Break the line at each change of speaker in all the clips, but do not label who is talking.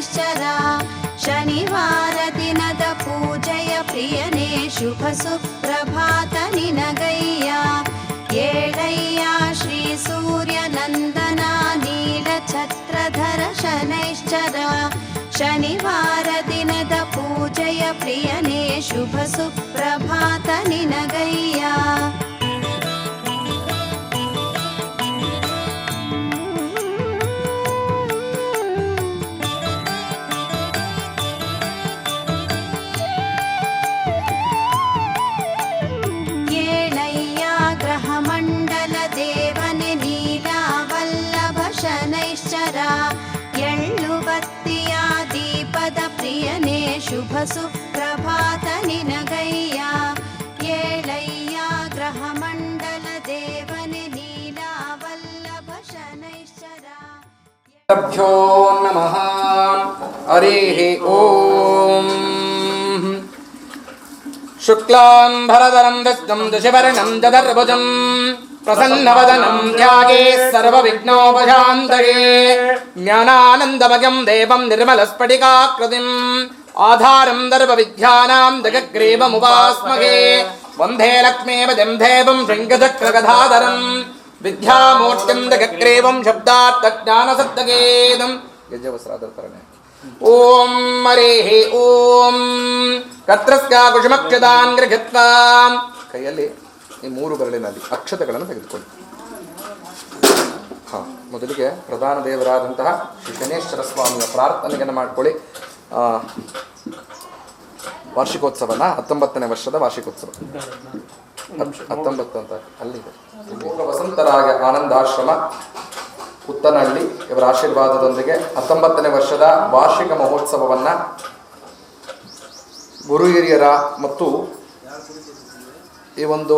ಶನೈಶ್ಚರ ಶನಿವಾರ ದಿನದ ಪೂಜೆಯ ಪ್ರಿಯನೇ ಶುಭ ಸುಪ್ರಭಾತ ನಿನಗಯ್ಯ ಏಳಯ್ಯ ಶ್ರೀ ಸೂರ್ಯ ನಂದನ ನೀಲ ಛತ್ರಧರ ಶನೈಶ್ಚರ ಶನಿವಾರ ದಿನದ ಪೂಜೆಯ ಪ್ರಿಯನೇ ಶುಭ ಸುಪ್ರಭಾತ ನಿನಗಯ್ಯ ಏಳಯ್ಯ ಗ್ರಹಮಂಡಲ ದೇವನೇ ನೀಲಾವಲ್ಲಭ ಶನೈಶ್ಚರ ಎಳ್ಳು ಬತ್ತಿಯ ದೀಪದ ಪ್ರಿಯನೇ ಶುಭ ಸುಪ್ರಭಾತ ನಿನಗಯ್ಯ ಏಳಯ್ಯ ಗ್ರಹಮಂಡಲ ದೇವನೇ ನೀಲಾವಲ್ಲಭ ಶನೈಶ್ಚರ
ಭ್ಯೋ ನಮಃ ಹರಿಃ ಓಂ ಶುಕ್ಲಾಂಬರಧರಂ ವಿಷ್ಣುಂ ದಶವರ್ಣಂ ಚತುರ್ಭುಜಂ ಪ್ರಸನ್ನವದನಂ ಧ್ಯಾಯೇ ಸರ್ವವಿಘ್ನೋಪಶಾಂತಯೇ ಜ್ಞಾನಾನಂದಮಯಂ ದೇವಂ ನಿರ್ಮಲಸ್ಫಟಿಕಾಕೃತಿಂ ಆಧಾರಂ ಸರ್ವವಿದ್ಯಾನಾಂ ಜಗಗ್ರೀವముపాస్మహే ವಂದೇ ಲಕ್ಷ್ಮೀಪತಿಂ ದೇವಂ ಶೃಂಗಚಕ್ರಗದಾಧರಂ ವಿದ್ಯಾಮೂರ್ತಿಂ ಜಗಗ್ರೀವಂ ಶಬ್ದಾರ್ಥಜ್ಞಾನಸತ್ತಗೇದಂ ಯಜ್ಞವಸ್ತ್ರಾಧರ್ಪರಣೆ ಓಂ ಹರಿಃ ಓಂ ಕತ್ರಸ್ಯ ಕುಸುಮಕ್ಷತಾನ್ ಗೃಹೀತ್ವಾ ಕೈಯಲ್ಲಿ ಈ ಮೂರು ಬೆರಳಿನಲ್ಲಿ ಅಕ್ಷತೆಗಳನ್ನು ತೆಗೆದುಕೊಳ್ಳಿ. ಮೊದಲಿಗೆ ಪ್ರಧಾನ ದೇವರಾದಂತಹ ಶ್ರೀ ಶನೇಶ್ವರ ಸ್ವಾಮಿಯ ಪ್ರಾರ್ಥನೆಯನ್ನು ಮಾಡಿಕೊಳ್ಳಿ. ವಾರ್ಷಿಕೋತ್ಸವನ 19ನೇ ವರ್ಷದ ವಾರ್ಷಿಕೋತ್ಸವ 19 ಅಂತ ಅಲ್ಲಿದೆ. ವಸಂತರಾಯ ಆನಂದಾಶ್ರಮ ಪುತ್ತನಹಳ್ಳಿ ಇವರ ಆಶೀರ್ವಾದದೊಂದಿಗೆ 19ನೇ ವರ್ಷದ ವಾರ್ಷಿಕ ಮಹೋತ್ಸವವನ್ನು ಗುರು ಹಿರಿಯರ ಮತ್ತು ಈ ಒಂದು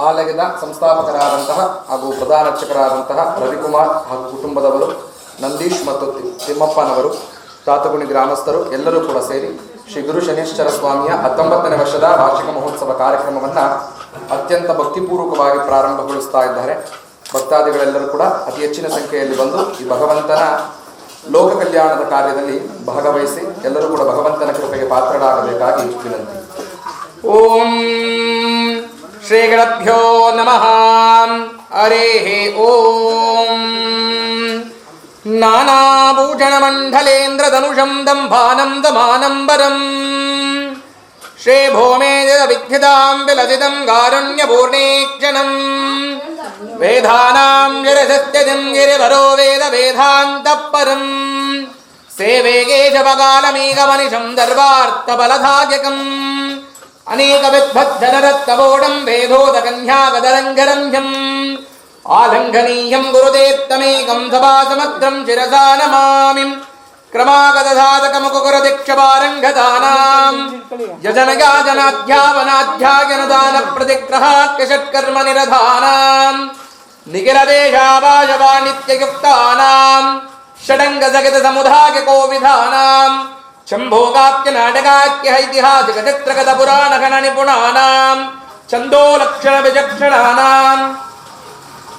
ಆಲಯದ ಸಂಸ್ಥಾಪಕರಾದಂತಹ ಹಾಗೂ ಪ್ರಧಾನ ಅರ್ಚಕರಾದಂತಹ ರವಿಕುಮಾರ್ ಹಾಗೂ ಕುಟುಂಬದವರು, ನಂದೀಶ್ ಮತ್ತು ತಿಮ್ಮಪ್ಪನವರು, ತಾತಗುಣಿ ಗ್ರಾಮಸ್ಥರು ಎಲ್ಲರೂ ಕೂಡ ಸೇರಿ ಶ್ರೀ ಗುರು ಶನೇಶ್ವರ ಸ್ವಾಮಿಯ 19ನೇ ವರ್ಷದ ವಾರ್ಷಿಕ ಮಹೋತ್ಸವ ಕಾರ್ಯಕ್ರಮವನ್ನು ಅತ್ಯಂತ ಭಕ್ತಿಪೂರ್ವಕವಾಗಿ ಪ್ರಾರಂಭಗೊಳಿಸ್ತಾ ಇದ್ದಾರೆ. ಭಕ್ತಾದಿಗಳೆಲ್ಲರೂ ಕೂಡ ಅತಿ ಹೆಚ್ಚಿನ ಸಂಖ್ಯೆಯಲ್ಲಿ ಬಂದು ಈ ಭಗವಂತನ ಲೋಕ ಕಲ್ಯಾಣದ ಕಾರ್ಯದಲ್ಲಿ ಭಾಗವಹಿಸಿ ಎಲ್ಲರೂ ಕೂಡ ಭಗವಂತನ ಕೃಪೆಗೆ ಪಾತ್ರರಾಗಬೇಕಾಗಿ ವಿನಂತಿ. ಓಂ ಶ್ರೀಗಣಭ್ಯೋ ನಮಃ ಹರಿಃ ಓಂ ನಾನಾಭೂಷಣಮಂಡಲೇಂದ್ರಧನುಷಂ ದಂಭಾನಂ ದಮಾನಂಬರಂ ಶ್ರೀ ಭೂಮೇಜ ವಿದ್ಯುತಾಂ ವಿಲಸಿತಂ ಕಾರುಣ್ಯಪೂರ್ಣೇಕ್ಷಣಂ ವೇದಾನಾಂ ಗಿರಸತ್ಯಜಂ ಗಿರಿವರೋ ವೇದ ವೇದಾಂತಃಪರಂ ಸೇವೆ ಕೇಶವಕಾಲಮೇಕಮನಿಶಂ ದರ್ವಾರ್ಥಬಲಧಾಯಕಂ ಅನೇಕ ವಿದ್ಭಜ್ಜನರತ್ನಬೋಢಂ ವೇದೋದಕನ್ಯಾಗದರಂಗರಂಜಂ ಆಲಂಘನೀಯಂ ಗುರುದೇತ್ತಮೇಕಂ ಸಭಾಸಮಗ್ರಂ ಶಿರಸಾ ನಮಾಮಿ ಕ್ರಮಾಗತಸಾಧಕಮುಕುರದಿಕ್ಷಪಾರಂಗದಾನಾಂ ಯಜನಯಾಜನಾಧ್ಯಾವನಾಧ್ಯಾಯನದಾನ ಪ್ರತಿಗ್ರಹಾತ್ಯಷಟ್ಕರ್ಮ ನಿರಧಾನಾಂ ನಿಖಿಲದೇಶಾಭಾಷವಾ ನಿತ್ಯಯುಕ್ತಾನಾಂ ಷಡಂಗಸಗಿತ ಸಮುದಾಯ ಕೋವಿಧಾನಾಂ ಶಂಭೋಗಾತ್ಯ ನಾಟಕಾತ್ಯ ಐತಿಹಾಸಿಕ ಚಿತ್ರಗತ ಪುರಾಣ ಗಣ ನಿಪುಣಾನಾಂ ಛಂದೋಲಕ್ಷಣ ವಿಚಕ್ಷಣಾನಾಂ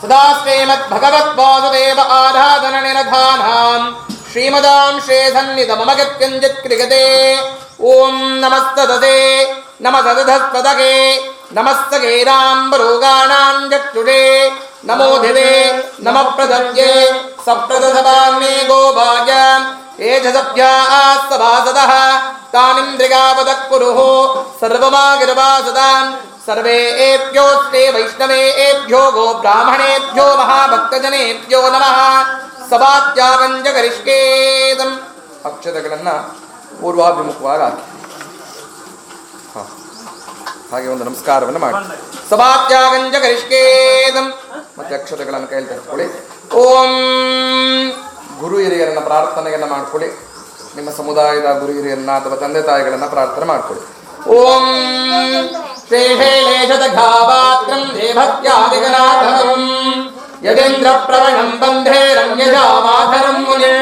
ಸದಾ ಶ್ರೀಮದ್ ಭಗವತ್ ವಾಸುದೇವ ಆರಾಧನ ನಿರಧಾನಾಂ ಶ್ರೀಮದಾಂ ಶ್ರೀ ಸನ್ನಿಧ ಮಮ ಗತ್ಯಂಜಿತ್ ಕ್ರಿಯತೆ. ಓಂ ನಮಸ್ತದತೆ ನಮಸದಧಸ್ಪದಗೆ ನಮಸ್ತಗೇರಾಂಬರೋಗಾಣಾಂ ಚಕ್ಷುಷೇ ನಮೋಧಿತೆ ನಮ ಪ್ರದದ್ಯೆ ಸಪ್ರದಸವಾಮೇ ಗೋಭಾಗ್ಯ ಏಜಸಭ್ಯಾಸ್ತಭಾಸದಃ ತಾನಿಂದ್ರಿಗಾವದಃ ಕುರುಃ ಸರ್ವಮಾಗಿರ್ವಾಸದಾಂ ಸರ್ವೇಭ್ಯೋಸ್ತೆ ವೈಷ್ಣವೇಭ್ಯೋ ಗೋ ಬ್ರಾಹ್ಮಣೇಭ್ಯೋ ಮಹಾಭಕ್ತಜನೇಭ್ಯೋ ನಮಃ. ಸಭಾತ್ಯಾಗಂಜ ಗರಿಷ್ಕೇದಂ ಅಕ್ಷತೆಗಳನ್ನು ಪೂರ್ವಾಭಿಮುಖವಾಗಿ ಹಾಗೆ ಒಂದು ನಮಸ್ಕಾರವನ್ನು ಮಾಡಿ ಸಭಾತ್ಯಾಗಂಜ ಗರಿಷ್ಕೇದಂ ಮತ್ತೆ ಅಕ್ಷತೆಗಳನ್ನು ಕೈಯಲ್ಲಿ ತೆಗೆದುಕೊಳ್ಳಿ. ಓಂ ಗುರು ಹಿರಿಯರನ್ನ ಪ್ರಾರ್ಥನೆಯನ್ನು ಮಾಡಿಕೊಳ್ಳಿ. ನಿಮ್ಮ ಸಮುದಾಯದ ಗುರು ಹಿರಿಯರನ್ನ ಅಥವಾ ತಂದೆ ತಾಯಿಗಳನ್ನ ಪ್ರಾರ್ಥನೆ ಮಾಡಿಕೊಳ್ಳಿ. ಓಂ ಶ್ರೀಶೈಲೇಶದಘಾವಾತ್ರಂ ದೇವತ್ಯಾದಿಗನಾಥಂ ಯದೇಂದ್ರ ಪ್ರವಣಂ ಬಂಧೇ ರಮ್ಯಜಾಮಾಧರಂ ಮುನಿ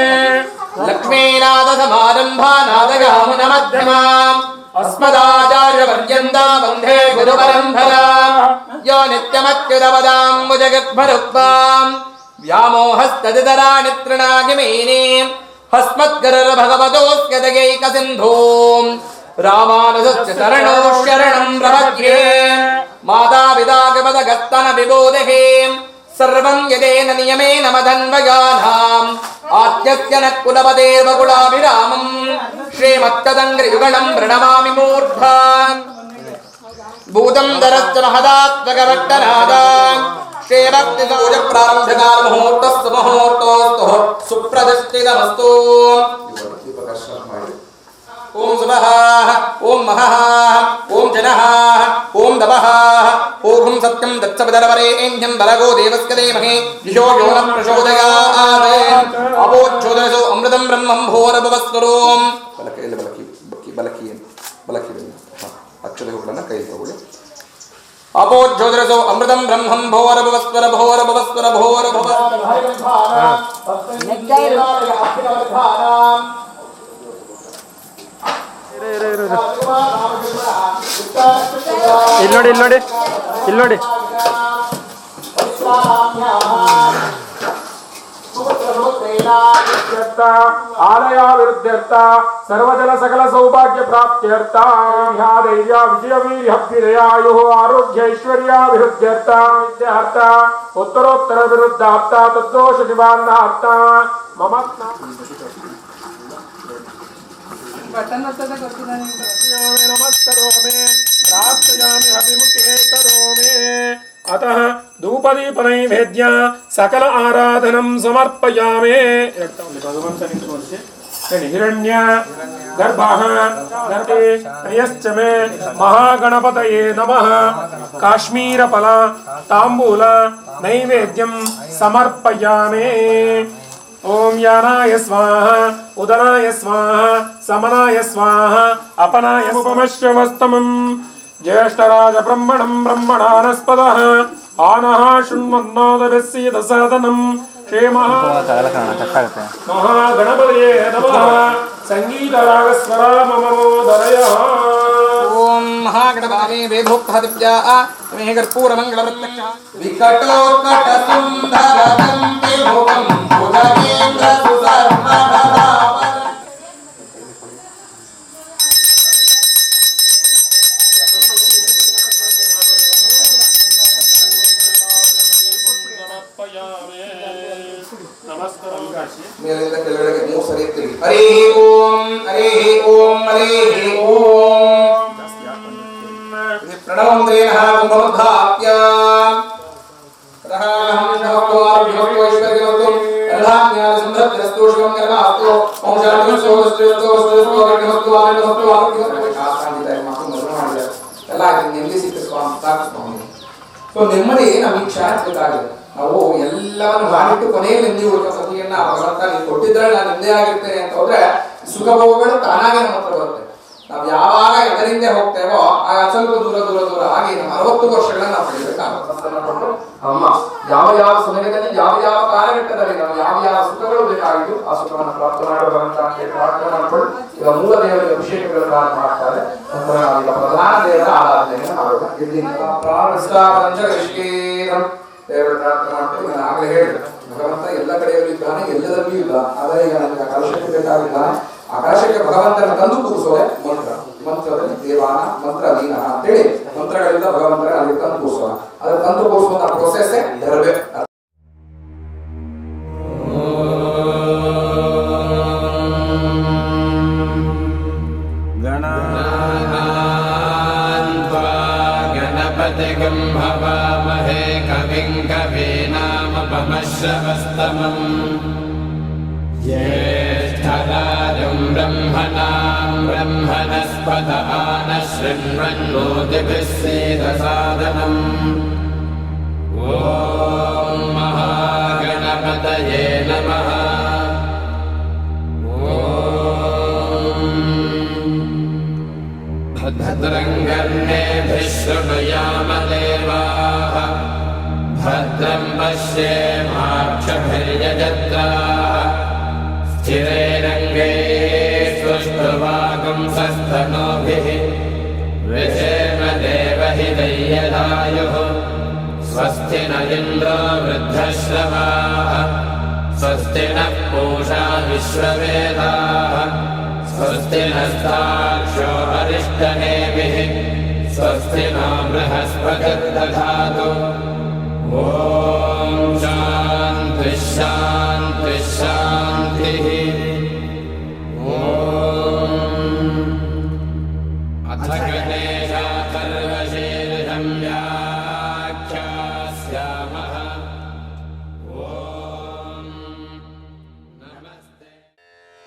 ಲಕ್ಷ್ಮೀನಾಥ ಸಮಾರಂಭಾ ನಾದಯಾಮುನ ಮಧ್ಯಮಾಂ ಅಸ್ಮದಾಚಾರ್ಯ ಪರ್ಯಂತಾ ವಂದೇ ಗುರು ಪರಂಪರಾ ಯೋ ನಿತ್ಯಮಚ್ಯುತಪದಾಂಬುಜಗದ್ಭರುಕ್ತಾಂ ವ್ಯಾಮೋಹಸ್ತದಿತರಾಣಿ ತೃಣಾಗಿ ಮೇನೆ ಹಸ್ಮದ್ಗರರ ಭಗವತೋಸ್ಯದಗೈಕ ಸಿಂಧೂ ರಾಮಾನುಜಸ್ಯ ಶರಣೋ ಶರಣಂ ಪ್ರಪದ್ಯೆ ಮಾತಾಪಿತಾಗಮದಗಸ್ತನ ವಿಬೋಧಹೇ ಸರ್ವಂ ಯದೇನ ನಿಯಮೇನ ಮದನ್ವಯಾನಾಂ ಆದ್ಯಸ್ಯ ನ ಕುಲಪದೇವ ಕುಲಾಭಿರಾಮಂ ಶ್ರೀಮತ್ತದಂಗ್ರಿಯುಗಳಂ ಪ್ರಣಮಾಮಿ ಮೂರ್ಧಾನ್ ಭೂತಂ ದರಶ್ಚ ಮಹದಾತ್ಮಕವಟ್ಟನಾದ ಶ್ರೀಭಕ್ತಿ ಸೌಜ ಪ್ರಾರಂಭಕಾಲ ಮುಹೂರ್ತಸ್ತು ಮುಹೂರ್ತೋಸ್ತು ಸುಪ್ರತಿಷ್ಠಿತಮಸ್ತು. ಓಂ ಸುಭಃ ಓಂ ಮಹಃ ಓಂ ಜನಃ ಓಂ ದವಃ ಓಂ ಸತ್ಯಂ ದತ್ಸಪದರವರೇಣ್ಯಂ ಬಲಗೋ ದೇವಸ್ಯ ಧೀಮಹಿ ಧಿಯೋ ಯೋ ನ ಪ್ರಚೋದಯಾತ್ ಅಪೋಚ್ಛೋದಯಸೋ ಅಮೃತಂ ಬ್ರಹ್ಮಂ ಭೋರಭವಸ್ವರೂಂ. ಬಲಕಿ ಅಕ್ಷರಗಳನ್ನು ಕೈ ತಗೊಳ್ಳಿ. ಅಪೋಜ್ಯೋತಿರಸೋ ಅಮೃತಂ ಬ್ರಹ್ಮಂ ಭೋರಭವಸ್ವರ ಭೋರಭವಸ್ವರ ಭೋರಭವ.
ಇಲ್ಲಿ ನೋಡಿ ಆಲಯ ವಿರುದ್ಧರ್ಥ ಸರ್ವಜನ ಸಕಲ ಸೌಭಾಗ್ಯ ಪ್ರಾಪ್ತ್ಯರ್ಥ ಧೈರ್ಯ ವಿಜಯ ವೀರ್ಯಭ್ಯುದಯಾಯು ಆರೋಗ್ಯ ಐಶ್ವರ್ಯಾಭಿವೃದ್ಧ್ಯರ್ಥ ವಿದ್ಯಾರ್ಥ ಉತ್ತರೋತ್ತರ ವಿರುದ್ಧಾರ್ಥ ತದ್ದೋಷ ನಿವಾರಣಾರ್ಥ ಮಮ ನಮಸ್ಕರೋಮಿ ಪ್ರಾರ್ಥಯಾಮಿ ಅಭಿಮುಖೇ ಕರೋಮಿ. ಅತಃ ಧೂಪದೀಪ ನೈವೇದ್ಯ ಸಕಲ ಆರಾಧನಂ ಸಮರ್ಪಯಾಮಿ. ಹಿರಣ್ಯ ಗರ್ಭಃ ಗರ್ಭೇಯಶ್ಚ ಮೇ ಮಹಾಗಣಪತಯೇ ನಮಃ. ಕಾಶ್ಮೀರ ಫಲ ತಾಂಬೂಲ ನೈವೇದ್ಯಂ ಸಮರ್ಪಯಾಮಿ. ಓಂ ಯಾನಾಯ ಸ್ವಾಹ ಉದನಾಯ ಸ್ವಾಹ ಸಮನಾಯ ಸ್ವಾಹ ಅಪನಾಯ ಉಪಮಶ್ರವಸ್ತಮಂ. ಜ್ಯೇಷ್ಠರಾಜ ಬ್ರಹ್ಮಣಂ ಬ್ರಹ್ಮಣಾನಸ್ಪದಃ ಆನಃ ಶೃಣ್ವನ್ನೋದಭಿಸ್ಸೀದ ಸಾಧನಂ. ಶ್ರೀ ಮಹಾಗಣಪತಯೇ ನಮಃ. ಸಂಗೀತ ರಾಗಸ್ವರ ಮಮ ಮೋದರಯಃ.
ಓಂ ಮಹಾಗಣಪತಯೇ ವೇದೋಕ್ತಃ ದಿವ್ಯಾ ಮೇ ಕರ್ಪೂರ ಮಂಗಳ ಪ್ರತ್ಯಕ್ಷ ವಿಕಟೋತ್ಕಟ ಸುಂದರಂ ದೇವಂ ಭುಜಗೇಂದ್ರ ಸುಸರ್ವಭಾವ. ಮೇಲಿಂದ ಕೆಳಗಡೆಗೆ 3 ಸರಿ ತಿರುಗಿ ಹರಿ ಓಂ ಹರಿ ಓಂ ಹರಿ ಓಂ. ಪ್ರಣವಂದ್ರೇಣ ಕುಂಭಮಧಾಪ್ಯ ರಹಂ ನಮೋ ವಿಭಕ್ತೋ ಈಶ್ವರ್ಯೋತ್ತು ರಧಾಜ್ಞಾನ ಸುಂದರಸ್ತು ಶಿವಂ ಕರ್ಮಾಸ್ತು ಓಂ ಶಾಂತಿ ಸೋಸ್ತು ಸೋಸ್ತು ಕರ್ಮಸ್ತು ಆನಂದಸ್ತು ಆರೋಗ್ಯಸ್ತು. ಶಾಸ್ತ್ರಾಂತಿತ ಮಾತು ಮೊದಲು ಮಾಡಿದೆ ಎಲ್ಲ ನಿಲ್ಲಿಸಿ ಸ್ವಾಮಿ. ಸೊ ನೆಮ್ಮದಿ ನಮ್ಮ ಇಚ್ಛೆ ಗೊತ್ತಾಗಿದೆ. ನಾವು ಎಲ್ಲವನ್ನು ಮಾಡಿಟ್ಟು ಕೊನೆಯಲ್ಲಿ ನೆಮ್ಮದಿ ಉಳಿದ ಸತಿಯನ್ನ ಭಗವಂತ ನೀವು ಕೊಟ್ಟಿದ್ರೆ ನಾನು ನಿಮ್ಮದೇ ಆಗಿರ್ತೇನೆ ಅಂತ ಹೋದ್ರೆ ಸುಖಭೋಗಗಳು ತಾನಾಗೆ ನಮ್ಮ ಹತ್ರ ಬರುತ್ತೆ. ನಾವು ಯಾವಾಗ ಎದರಿಂದ ಹೋಗ್ತೇವೋ ಆಗ ಸ್ವಲ್ಪ ದೂರ ಆಗಿ ನಮ್ಮ 60 ವರ್ಷಗಳನ್ನ ನಾವು ಪಡೆಯಬೇಕಾಗುತ್ತೆ. ಅಮ್ಮ ಯಾವ ಸಮಯದಲ್ಲಿ ಯಾವ ಕಾಲಘಟ್ಟದಲ್ಲಿ ನಾವು ಯಾವ ಸುಖಗಳು ಬೇಕಾಗಿದ್ದು ಆ ಸುಖವನ್ನು ಪ್ರಾಪ್ತ ಮಾಡಬೇಕಂತ ಪ್ರಾರ್ಥನೆ ಮಾಡಿಕೊಂಡು ಈಗ ಮೂಲ ದೇವರಿಗೆ ಅಭಿಷೇಕಗಳು ಪ್ರಾರಂಭ ಮಾಡ್ತಾರೆ. ನಂತರ ನಾವೀಗ ಪ್ರಧಾನ ದೇವರ ಆರಾಧನೆಯನ್ನು ಮಾಡೋಣ. ದೇವರ ಪ್ರಾರ್ಥನೆ ಮಾಡ್ತೀವಿ. ನಾನು ಆಗಲೇ ಹೇಳಿದೆ ಭಗವಂತ ಎಲ್ಲ ಕಡೆಯಲ್ಲೂ ಇದ್ದಾನೆ, ಎಲ್ಲದರಲ್ಲೂ ಇಲ್ಲ. ಆದರೆ ಈಗ ನಮಗೆ ಆಕಾಶಕ್ಕೆ ಬೇಕಾಗಿದ್ದಾನೆ. ಆಕಾಶಕ್ಕೆ ಭಗವಂತನ ತಂದು ಕೂರಿಸೋದೆ ಮಂತ್ರದಲ್ಲಿ ದೇವಾನ ಮಂತ್ರ ಲೀನ ಅಂತೇಳಿ ಮಂತ್ರಗಳಿಂದ ಭಗವಂತನ ಅಲ್ಲಿ ತಂದು ಕೂರಿಸೋಣ. ಅದ್ರ ತಂದು ಕೂರಿಸುವಂತ ಪ್ರೊಸೆಸ್ ಇರಬೇಕು.
गणपतिगम्भवामहे कविं कवीनामुपमश्रवस्तमम्. ज्येष्ठराजं ब्रह्मणां ब्रह्मणस्पत आनशृण्वन्नोतिभिः सेदसादनम्. ॐ महागणपतये नमः. भद्रं कर्णेभिः शृणुयाम देवाः. भद्रं पश्येमाक्षभिर्यजत्राः. स्थिरैरङ्गैस्तुष्टुवागुंसस्तनूभिः विषेम देवहितैर्यदायुः. स्वस्ति न इन्द्रो वृद्धश्रवाः. स्वस्ति नः पूषा विश्ववेदाः स्वस्ति नस्तार्क्ष्यो अरिष्टनेमिः स्वस्ति नो बृहस्पतिर्दधातु ॐ शान्तिः शान्तिः शान्तिः अथ गणेशाथर्वशीर्षं व्याख्यास्यामः ॐ नमस्ते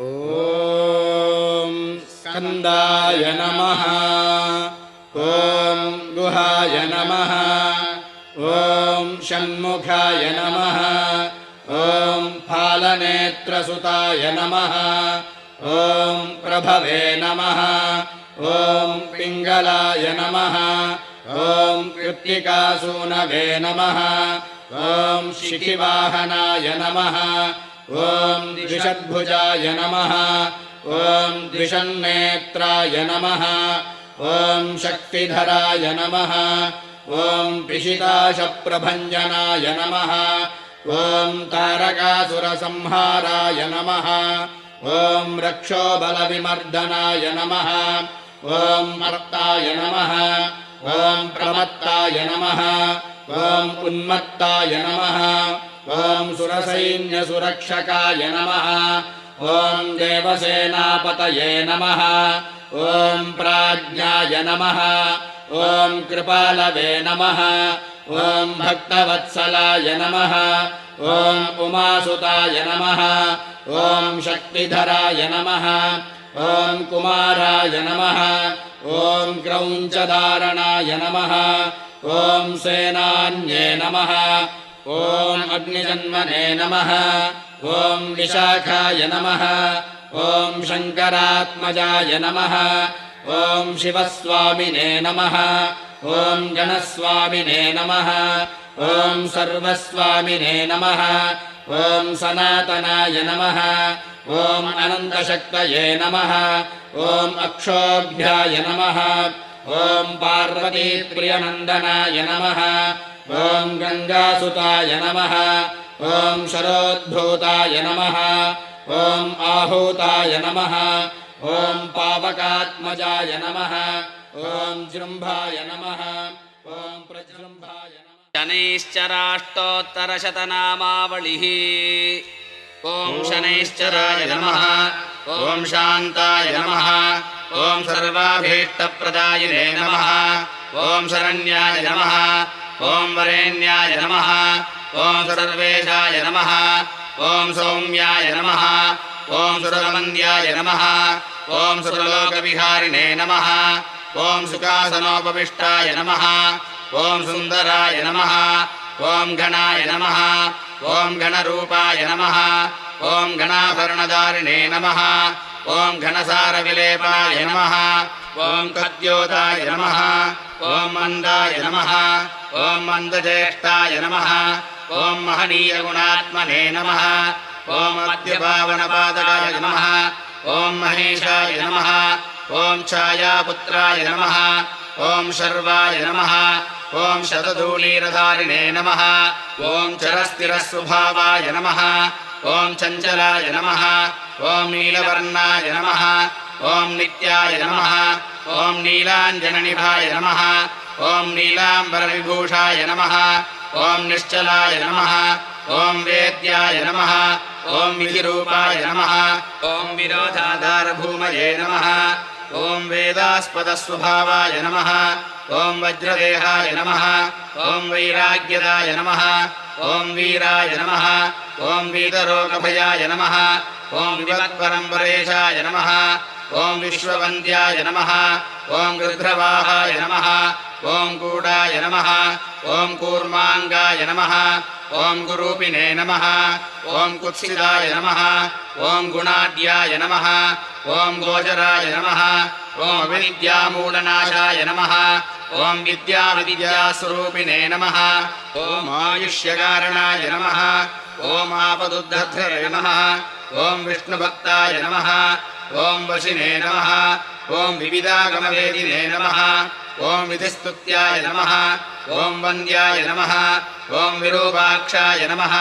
ॐ स्कन्दाय नमः ॐ गुहाय नमः ॐ षण्मुखाय नमः ॐ फालनेत्रसुताय नमः ॐ प्रभवे नमः ॐ पिङ्गलाय नमः ॐ कृत्तिकासूनवे नमः ॐ शिखिवाहनाय नमः ॐ द्विषद्भुजाय नमः ॐ द्विषन्नेत्राय नमः ॐ शक्तिधराय नमः ॐ पिशिताशप्रभञ्जनाय नमः ॐ तारकासुरसंहाराय नमः ॐ रक्षोबलविमर्दनाय नमः ॐ मर्ताय नमः ॐ प्रमत्ताय नमः ॐ उन्मत्ताय नमः ॐ सुरसैन्यसुरक्षकाय नमः ॐ देवसेनापतये नमः ॐ प्राज्ञाय नमः ॐ कृपालवे नमः ॐ भक्तवत्सलाय नमः ॐ उमासुताय नमः ॐ शक्तिधराय नमः ॐ कुमाराय नमः ॐ क्रौञ्चधारणाय नमः ॐ सेनान्ये नमः ॐ अग्निजन्मने नमः ॐ विशाखाय नमः ॐ शङ्करात्मजाय नमः ॐ शिवस्वामिने नमः ॐ गणस्वामिने नमः ॐ सर्वस्वामिने नमः ॐ सनातनाय नमः ॐ अनन्तशक्तये नमः ॐ अक्षोभ्याय नमः ॐ पार्वतीप्रियनन्दनाय नमः ॐ गङ्गासुताय नमः ॐ शरोद्भूताय नमः ॐ आहूताय नमः ॐ पावकात्मजाय नमः ॐ जृम्भाय नमः ॐ प्रजृम्भाय नमः
शनैश्चराष्टोत्तरशतनामावलिः ॐ शनैश्चराय नमः ॐ शान्ताय नमः ॐ सर्वाभीष्टप्रदायिने नमः ॐ शरण्याय नमः ॐ वरेण्याय नमः ॐ सर्वेशाय नमः ॐ सौम्याय नमः ॐ सुरवन्द्याय नमः ॐ सुरलोकविहारिणे नमः ॐ सुखासनोपविष्टाय नमः ॐ सुन्दराय नमः ॐ गणाय नमः ॐ गणरूपाय नमः ॐ गणाभरणधारिणे नमः ॐ घनसारविलेपाय नमः ॐ खद्योताय नमः ॐ मन्दाय नमः ॐ मन्दज्येष्ठाय नमः ॐ महनीयगुणात्मने नमः ॐ मध्यपावनपादकाय नमः ॐ महेशाय नमः ॐ छायापुत्राय नमः ॐ शर्वाय नमः ॐ शतधूलीरधारिणे नमः ॐ चरस्थिरस्वभावाय नमः ॐ चञ्चलाय नमः ॐ नीलवर्णाय नमः ॐ नित्याय नमः ॐ नीलाञ्जननिभाय नमः ॐ नीलाम्बरविभूषाय नमः ॐ निश्चलाय नमः ॐ वेद्याय नमः ॐ विधिरूपाय नमः ॐ विरोधाधारभूमये नमः ॐ वेदास्पदस्वभावाय नमः ॐ वज्रदेहाय नमः ॐ वैराग्यदाय नमः ॐ वीराय नमः ॐ वीतरोगभयाय नमः ॐ विवत्परम्परेशाय नमः ॐ विश्ववन्द्याय नमः ॐ गृध्रवाहाय नमः ॐ कूडाय नमः ॐ कूर्माङ्गाय नमः ॐ गुरूपिणे नमः ॐ कुत्सिताय नमः ॐ गुणाढ्याय नमः ॐ गोचराय नमः ॐ अविद्यामूलनाशाय नमः ॐ विद्याविद्यास्वरूपिणे नमः ॐ आयुष्यकारणाय नमः ॐ आपदुद्धर्त्रे नमः ॐ विष्णुभक्ताय नमः ॐ वशिने नमः ॐ विविधागमवेदिने नमः ॐ विधिस्तुत्याय नमः ॐ वन्द्याय नमः ॐ विरूपाक्षाय नमः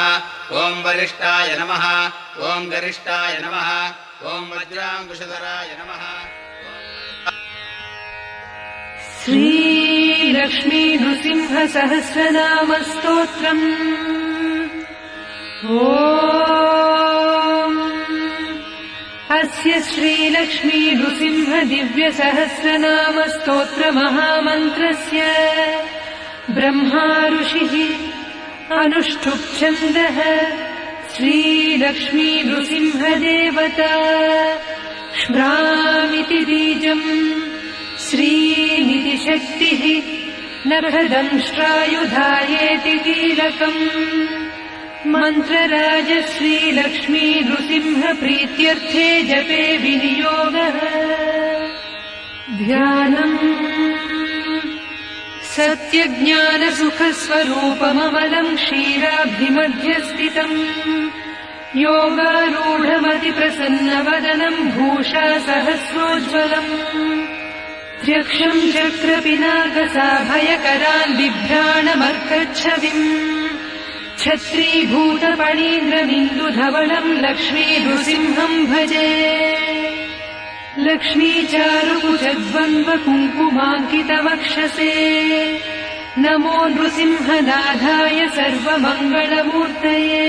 ॐ वरिष्ठाय नमः ॐ गरिष्ठाय नमः ॐ वज्राङ्कुशधराय नमः
श्रीलक्ष्मी नृसिंह सहस्रनाम स्तोत्रम् अस्य श्रीलक्ष्मी नृसिंह दिव्य सहस्रनाम स्तोत्र महामन्त्रस्य ब्रह्मा ऋषिः अनुष्ठुप् छन्दः श्रीलक्ष्मी नृसिंह देवता श्म्रामिति बीजम् श्रीनिधि शक्तिः नखदंष्ट्रायुधायेति कीलकम् मन्त्रराज श्रीलक्ष्मी नृसिंह प्रीत्यर्थे जपे विनियोगः ध्यानम् सत्यज्ञानसुखस्वरूपममलम् क्षीराब्धिमध्यस्थितम् योगारूढमतिप्रसन्नवदनम् भूषा सहस्रोज्ज्वलम् त्र्यक्षम् चक्रपिनाकसाभयकरान् बिभ्राणमर्कच्छविम् छत्रीभूतपणीन्द्रमिन्दुधवलम् लक्ष्मी नृसिंहम् भजे लक्ष्मीचारुकुचद्वन्द्वकुङ्कुमाङ्कितवक्षसे नमो नृसिंहनाथाय सर्वमङ्गलमूर्तये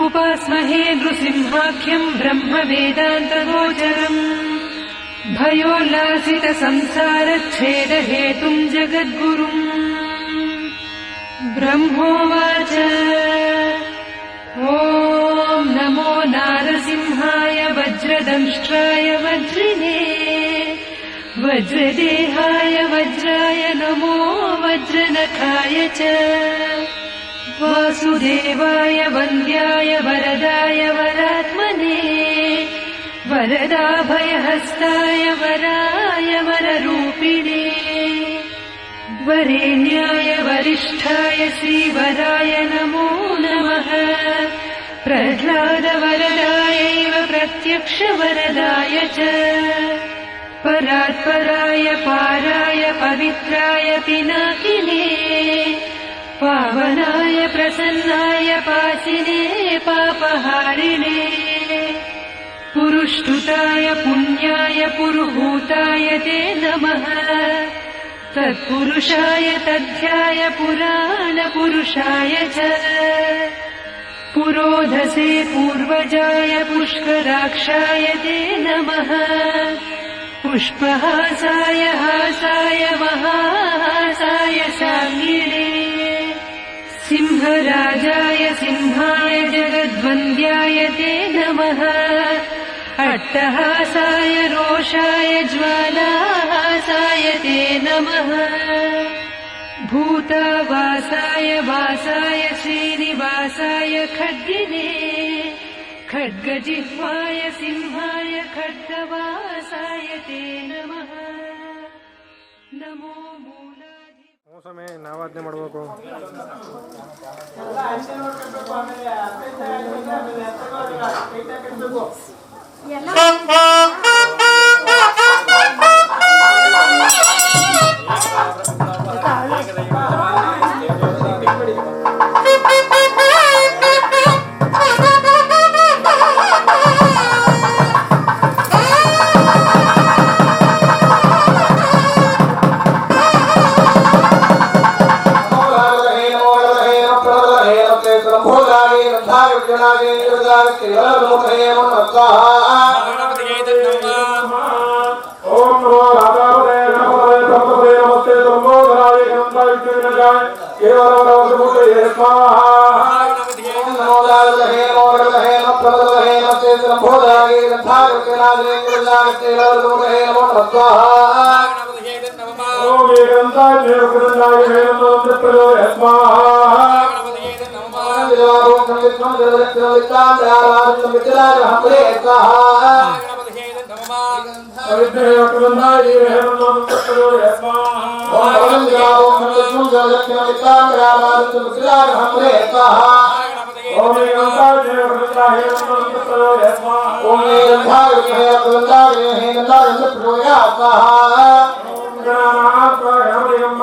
उपास्महे नृसिंहाख्यम् ब्रह्मवेदान्तगोचरम् भयोल्लासितसंसारच्छेदहेतुम् जगद्गुरुम् ब्रह्मोवाच ॐ नमो नारसिंहाय वज्रदंष्ट्राय वज्रिने वज्रदेहाय वज्राय नमो वज्रनखाय च वासुदेवाय वन्द्याय वरदाय वरात्मने वरदाभयहस्ताय वराय वररूपिणे वरेण्याय वरिष्ठाय श्रीवराय नमो नमः प्रह्लादवरदायैव प्रत्यक्षवरदाय च परात्पराय पाराय पवित्राय पिनाकिने पावनाय प्रसन्नाय पासिने पापहारिणे पुरुष्टुताय पुण्याय पुरुहूताय ते नमः तत्पुरुषाय तथ्याय पुराणपुरुषाय च पुरोधसे पूर्वजाय पुष्कराक्षाय ते नमः पुष्पहासाय हासाय महाहासाय साङ्गिणे सिंहराजाय सिंहाय जगद्वन्द्याय ते नमः अट्टहासाय रोषाय ज्वालाहासाय ते नमः भूतावासाय वासाय श्रीनिवासाय खड्गिने खड्गजिह्वाय सिंहाय खड्गवासाय ते नमः नमो मूलाधि
ಮೋಸಮೇ ನಾವಾದ್ನೆ ಮಾಡಬೇಕು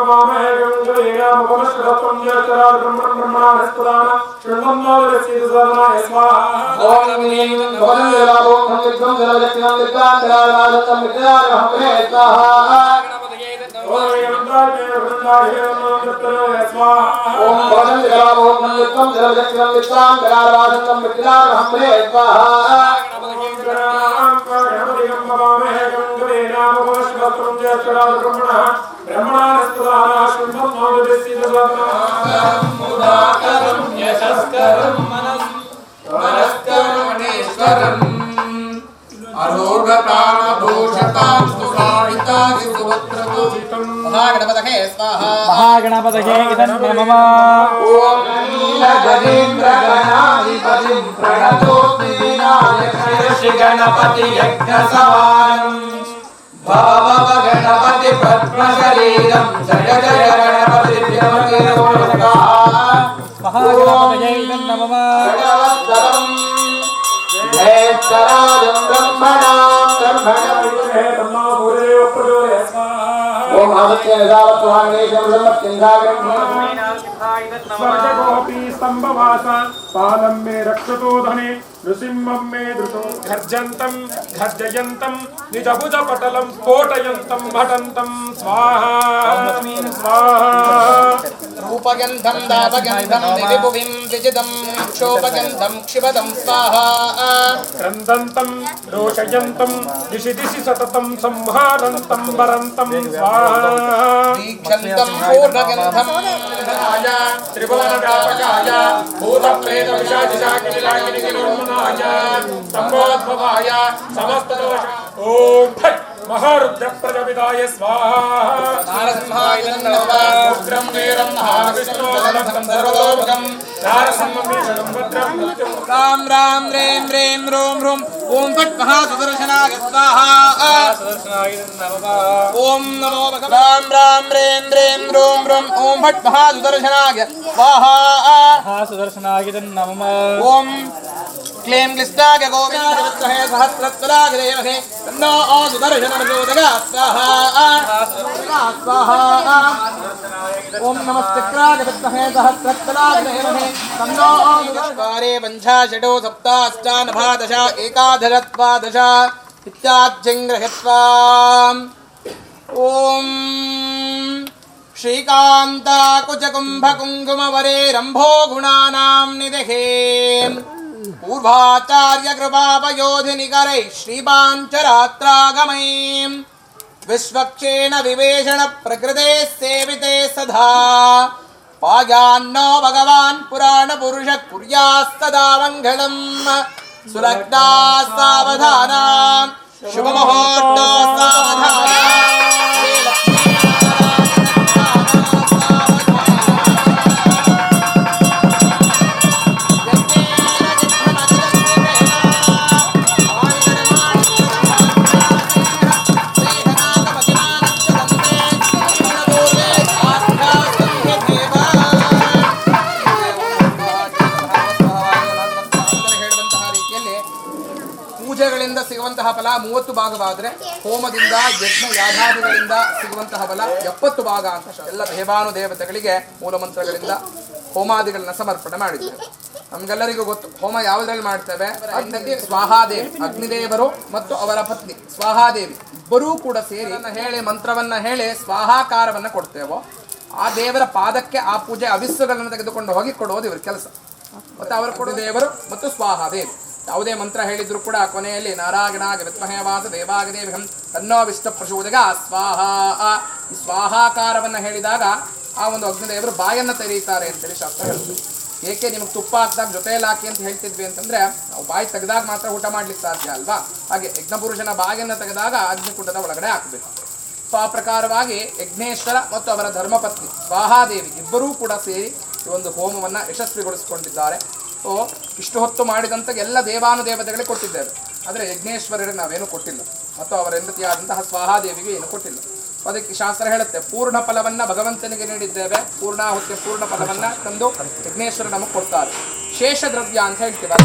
भवामहे गंगेनामुपमश्रतं यत्रा ब्रह्मणं ब्रह्मणास्पदान शृण्वन्नोदरस्य सदनाय स्वाहा
ओम नीं भवनदेवावो खंडितं जलजक्तिनं विद्यान्तराराधतं विद्यारहमे स्वाहा
ओम यन्त्राय वृन्दाय नमोस्तुते स्वाहा
ओम भवनदेवावो खंडितं जलजक्तिनं विद्यान्तराराधतं विद्यारहमे स्वाहा
महागणपतये स्वाहा
महागणपतये इदं नमः
ओम नीलगजेन्द्रगणाधिपतिं प्रणतोऽस्मि विनायकस्य गणपति यज्ञसमानं भवगणपति पद्मशरीरं जय जय गणपति
महागणपतये इदं नमः
नेत्राजं ओम आदित्य निदावत्वान्वेषं ब्रह्मचन्द्रागं
स्वर्गोऽपि स्तम्भवास पालं मे रक्षतो धने नृसिंहं मे धृतो गर्जन्तं गर्जयन्तं निजभुजपटलं स्फोटयन्तं भटन्तं स्वाहा स्वाहा
रूपगन्धं दापगन्धं निविभुविं विजितं क्षोभगन्धं क्षिपदं स्वाहा
क्रन्दन्तं रोषयन्तं दिशि दिशि सततं संहारन्तं वरन्तं स्वाहा
दीक्षन्तं पूर्णगन्धं
त्रिभुवनव्यापकाय भूतप्रेतपिशाचिशाकिनिलाकिनिकिलोन्मनाय सम्भोद्भवाय समस्तदोष ॐ फट् महारुद्रप्रजपिताय स्वाहा
नारसिंहाय नमः
उग्रं वीरं महाविष्णोदनं सर्वतोमुखं नारसिंहं भद्रं मृत्युं
राम राम रेम रेम रोम रोम ओम फट् महासुदर्शनाय स्वाहा ओम नमो भगवान् राम राम रेम रेम रोम रोम ओम फट् महासुदर्शनाय स्वाहा
सुदर्शनाय नमः
ओम क्लीं क्लिष्टाय गोविन्दविद्महे सहस्रत्वराय देवहे तन्नो सुदर्शनप्रचोदयात् स्वाहा स्वाहा ओम नमस्तेक्राय विद्महे सहस्रत्वराय देवहे तन्नो सुदर्शनारे पञ्चाशतो सप्ताष्टानभादश एकादशत्वादश इत्याद्यं गृहीत्वा ओम श्रीकान्ताकुचकुम्भकुङ्कुमवरेरम्भो गुणानां निदहे पूर्वाचार्य कृपापयोधिनिकरैः श्रीपाञ्चरात्रागमैः विश्वक्षेण विवेशण प्रकृते सेविते सदा पायान्नो भगवान् पुराणपुरुषः कुर्यात्सदा मङ्गलम् सुलग्ना सावधाना शुभमुहूर्तो सावधाना ಪೂಜೆಗಳಿಂದ ಸಿಗುವಂತಹ ಫಲ 30 ಭಾಗವಾದರೆ ಹೋಮದಿಂದ ಯಜ್ಞ ಯಾಗಾದಿಗಳಿಂದ ಸಿಗುವಂತಹ ಫಲ 70 ಭಾಗ ಅಂತ ಎಲ್ಲ ದೇವಾನು ದೇವತೆಗಳಿಗೆ ಮೂಲಮಂತ್ರಗಳಿಂದ ಹೋಮಾದಿಗಳನ್ನ ಸಮರ್ಪಣೆ ಮಾಡಿದ್ದೇವೆ. ನಮ್ಗೆಲ್ಲರಿಗೂ ಗೊತ್ತು ಹೋಮ ಯಾವುದ್ರಲ್ಲಿ ಮಾಡ್ತೇವೆ, ಅಗ್ನಿಗೆ ಸ್ವಾಹಾದೇವಿ, ಅಗ್ನಿದೇವರು ಮತ್ತು ಅವರ ಪತ್ನಿ ಸ್ವಾಹಾದೇವಿ ಇಬ್ಬರೂ ಕೂಡ ಸೇರಿ ಹೇಳಿ ಮಂತ್ರವನ್ನ ಹೇಳಿ ಸ್ವಾಹಾಕಾರವನ್ನ ಕೊಡ್ತೇವೋ ಆ ದೇವರ ಪಾದಕ್ಕೆ ಆ ಪೂಜೆ ಅವಿಸ್ಸುಗಳನ್ನು ತೆಗೆದುಕೊಂಡು ಹೋಗಿ ಕೊಡೋದು ಇವ್ರ ಕೆಲಸ. ಮತ್ತೆ ಅವರು ಕೊಡೋ ದೇವರು ಮತ್ತು ಸ್ವಾಹಾದೇವಿ ಯಾವುದೇ ಮಂತ್ರ ಹೇಳಿದ್ರು ಕೂಡ ಕೊನೆಯಲ್ಲಿ ನಾರಾಯಣಾಗ ವಿದ್ಮಹೇ ವಾಸ ದೇವಾಗದೇವಿಹಂ ತನ್ನೋ ವಿಷ್ಣು ಪ್ರಚೋದಯಾತ್ ಸ್ವಾಹಾ. ಈ ಸ್ವಾಹಾಕಾರವನ್ನ ಹೇಳಿದಾಗ ಆ ಒಂದು ಅಗ್ನಿದೇವರು ಬಾಯನ್ನ ತೆರೀತಾರೆ ಅಂತೇಳಿ ಶಾಸ್ತ್ರ ಹೇಳ್ತೀವಿ. ಏಕೆ ನಿಮಗೆ ತುಪ್ಪ ಹಾಕಿದಾಗ ಜೊತೆಯಲ್ಲಿ ಹಾಕಿ ಅಂತ ಹೇಳ್ತಿದ್ವಿ ಅಂತಂದ್ರೆ ನಾವು ಬಾಯಿ ತೆಗೆದಾಗ ಮಾತ್ರ ಊಟ ಮಾಡ್ಲಿಕ್ಕೆ ಸಾಧ್ಯ ಅಲ್ವಾ, ಹಾಗೆ ಯಜ್ಞಪುರುಷನ ಬಾಯನ್ನು ತೆಗೆದಾಗ ಅಗ್ನಿಕುಂಡದ ಒಳಗಡೆ ಹಾಕಬೇಕು. ಸೊ ಆ ಪ್ರಕಾರವಾಗಿ ಯಜ್ಞೇಶ್ವರ ಮತ್ತು ಅವರ ಧರ್ಮಪತ್ನಿ ಸ್ವಾಹಾದೇವಿ ಇಬ್ಬರೂ ಕೂಡ ಸೇರಿ ಈ ಒಂದು ಹೋಮವನ್ನು ಯಶಸ್ವಿಗೊಳಿಸಿಕೊಂಡಿದ್ದಾರೆ. ಸೊ ಇಷ್ಟು ಹೊತ್ತು ಮಾಡಿದಂಥ ಎಲ್ಲ ದೇವಾನುದೇವತೆಗಳಿಗೆ ಕೊಟ್ಟಿದ್ದೇವೆ, ಆದರೆ ಯಜ್ಞೇಶ್ವರರಿಗೆ ನಾವೇನು ಕೊಟ್ಟಿಲ್ಲ ಮತ್ತು ಅವರ ಹೆಂಡತಿಯಾದಂತಹ ಸ್ವಾಹಾದೇವಿಗೆ ಏನು ಕೊಟ್ಟಿಲ್ಲ. ಅದಕ್ಕೆ ಶಾಸ್ತ್ರ ಹೇಳುತ್ತೆ ಪೂರ್ಣ ಫಲವನ್ನು ಭಗವಂತನಿಗೆ ನೀಡಿದ್ದೇವೆ, ಪೂರ್ಣಾಹುತಿಯ ಪೂರ್ಣ ಫಲವನ್ನು ತಂದು ಯಜ್ಞೇಶ್ವರ ನಮಗೆ ಕೊಡ್ತಾರೆ. ಶೇಷ ದ್ರವ್ಯ ಅಂತ ಹೇಳ್ತೀವಿ.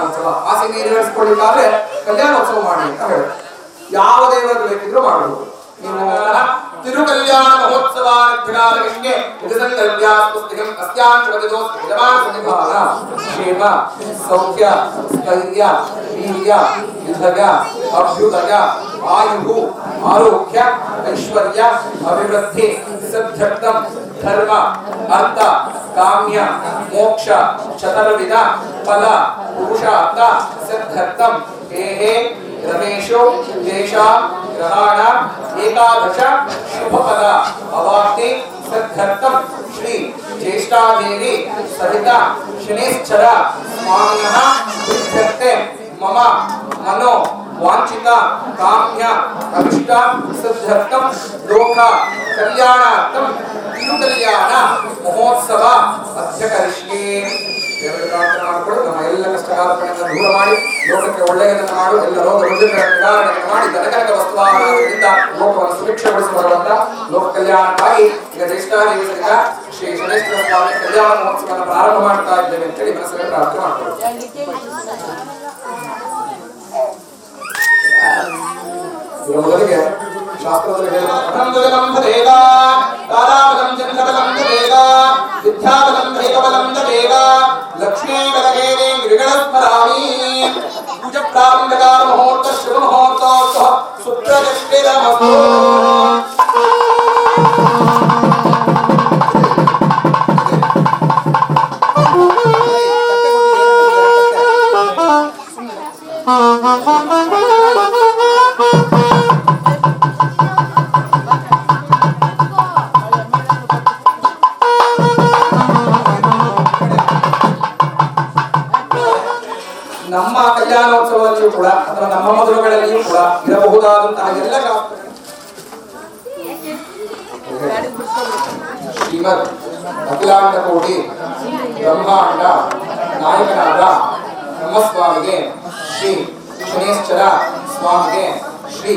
ಕಲ್ಯಾಣೋತ್ಸವ ಆಸೆ ಈಡೇರಿಸಿಕೊಳ್ಳಿಕ್ಕಾದ್ರೆ ಕಲ್ಯಾಣೋತ್ಸವ ಮಾಡಿ ಅಂತ ಹೇಳಿ ಯಾವ ದೇವರನ್ನು ಬೇಕಿದ್ರು ಮಾಡಬಹುದು. ನೀವು ತಿರುಕಲ್ಯಾಣ ಮಹೋತ್ಸವಾರ್ಥಿಗಳಿಗೆ ಕ್ಷೇಮ ಸೌಖ್ಯ ಸ್ಥೈರ್ಯ ವೀರ್ಯ ಯುಧಯ ಅಭ್ಯುದಯ ಆಯು ಆರೋಗ್ಯ ಐಶ್ವರ್ಯ ಅಭಿವೃದ್ಧಿ ಸಿದ್ಧರ್ಥಂ ಧರ್ಮ ಅರ್ಥ ಕಾಮ್ಯ ಮೋಕ್ಷ ಚತುರ್ವಿಧ ಫಲ ಪುರುಷಾರ್ಥ ಸಿದ್ಧರ್ಥಂ ಹೇ ರಮೇಶೋ ದೇಶಾಂ ಗ್ರಹಾಣ ಏಕಾದಶ ಶುಭಫಲ ಅವಾಪ್ತಿ ಸಿದ್ಧರ್ಥಂ ಶ್ರೀ ಜ್ಯೇಷ್ಠಾದೇವಿ ಸಹಿತ ಶನೇಶ್ಚರ ಸ್ವಾಮಿನಃ ಸಿದ್ಧರ್ಥೆ ಮಮ ಮನೋ ವಾಂಛಿತ ಕಾಮ್ಯ ಅಭಿಷ್ಟ ಸಿದ್ಧರ್ಥಂ ಲೋಕ ಕಲ್ಯಾಣಾರ್ಥಂ ತಿರುಕಲ್ಯಾಣ ಮಹೋತ್ಸವ ಅಧ್ಯಕರಿಷ್ಯೆ. ದೇವರ ಪ್ರಾರ್ಥನೆ ಮಾಡಿಕೊಂಡು ನಮ್ಮ ಎಲ್ಲ ಕಷ್ಟಕಾಲಗಳನ್ನು ದೂರ ಮಾಡಿ ಲೋಕಕ್ಕೆ ಒಳ್ಳೆಯದನ್ನು ಮಾಡು, ಎಲ್ಲ ರೋಗ ರುಜಿನಗಳ ನಿವಾರಣೆಯನ್ನು ಮಾಡಿ ಧನಕನಕ ವಸ್ತುವಾಹನದಿಂದ ಲೋಕವನ್ನು ಸುಭಿಕ್ಷಗೊಳಿಸುವಂತ ಲೋಕ ಕಲ್ಯಾಣಕ್ಕಾಗಿ ಈಗ ಜ್ಯೇಷ್ಠಾದೇವಿ ಸಹಿತ ಶ್ರೀ ಶನೇಶ್ವರ ಸ್ವಾಮಿ ಕಲ್ಯಾಣ ಮಹೋತ್ಸವವನ್ನು ಪ್ರಾರಂಭ ಮಾಡ್ತಾ ಇದ್ದೇವೆ ಅಂತೇಳಿ ಮನಸ್ಸಲ್ಲಿ ಪ್ರಾರ್ಥನೆ ಮಾಡ್ಕೊಳ್ಳಿ. ಈಗ ಮೊದಲಿಗೆ ಶಾಸ್ತ್ರದಲ್ಲಿ ಲಕ್ಷ್ಮೀ ಪೂಜ ಪ್ರಾರಂಭಕಾರ ಮುಹೂರ್ತ ಶುಭ ಮುಹೂರ್ತ ಸುಪ್ರದಕ್ಷಿಣ ನಮ್ಮ ಕಲ್ಯಾಣೋತ್ಸವದಲ್ಲಿಯೂ ಕೂಡ ಅಥವಾ ನಮ್ಮ ಮದುವೆಗಳಲ್ಲಿಯೂ ಕೂಡ ಇರಬಹುದಾದಂತಹ ಎಲ್ಲ ಶ್ರೀಮದ್ ಅಖಿಲಾಂಡ ಕೋಟಿ ಬ್ರಹ್ಮಾಂಡ ನಾಯಕನಾದ ನಮ್ಮ ಸ್ವಾಮಿಗೆ ಶ್ರೀ ಶನೇಶ್ವರ ಸ್ವಾಮಿಗೆ ಶ್ರೀ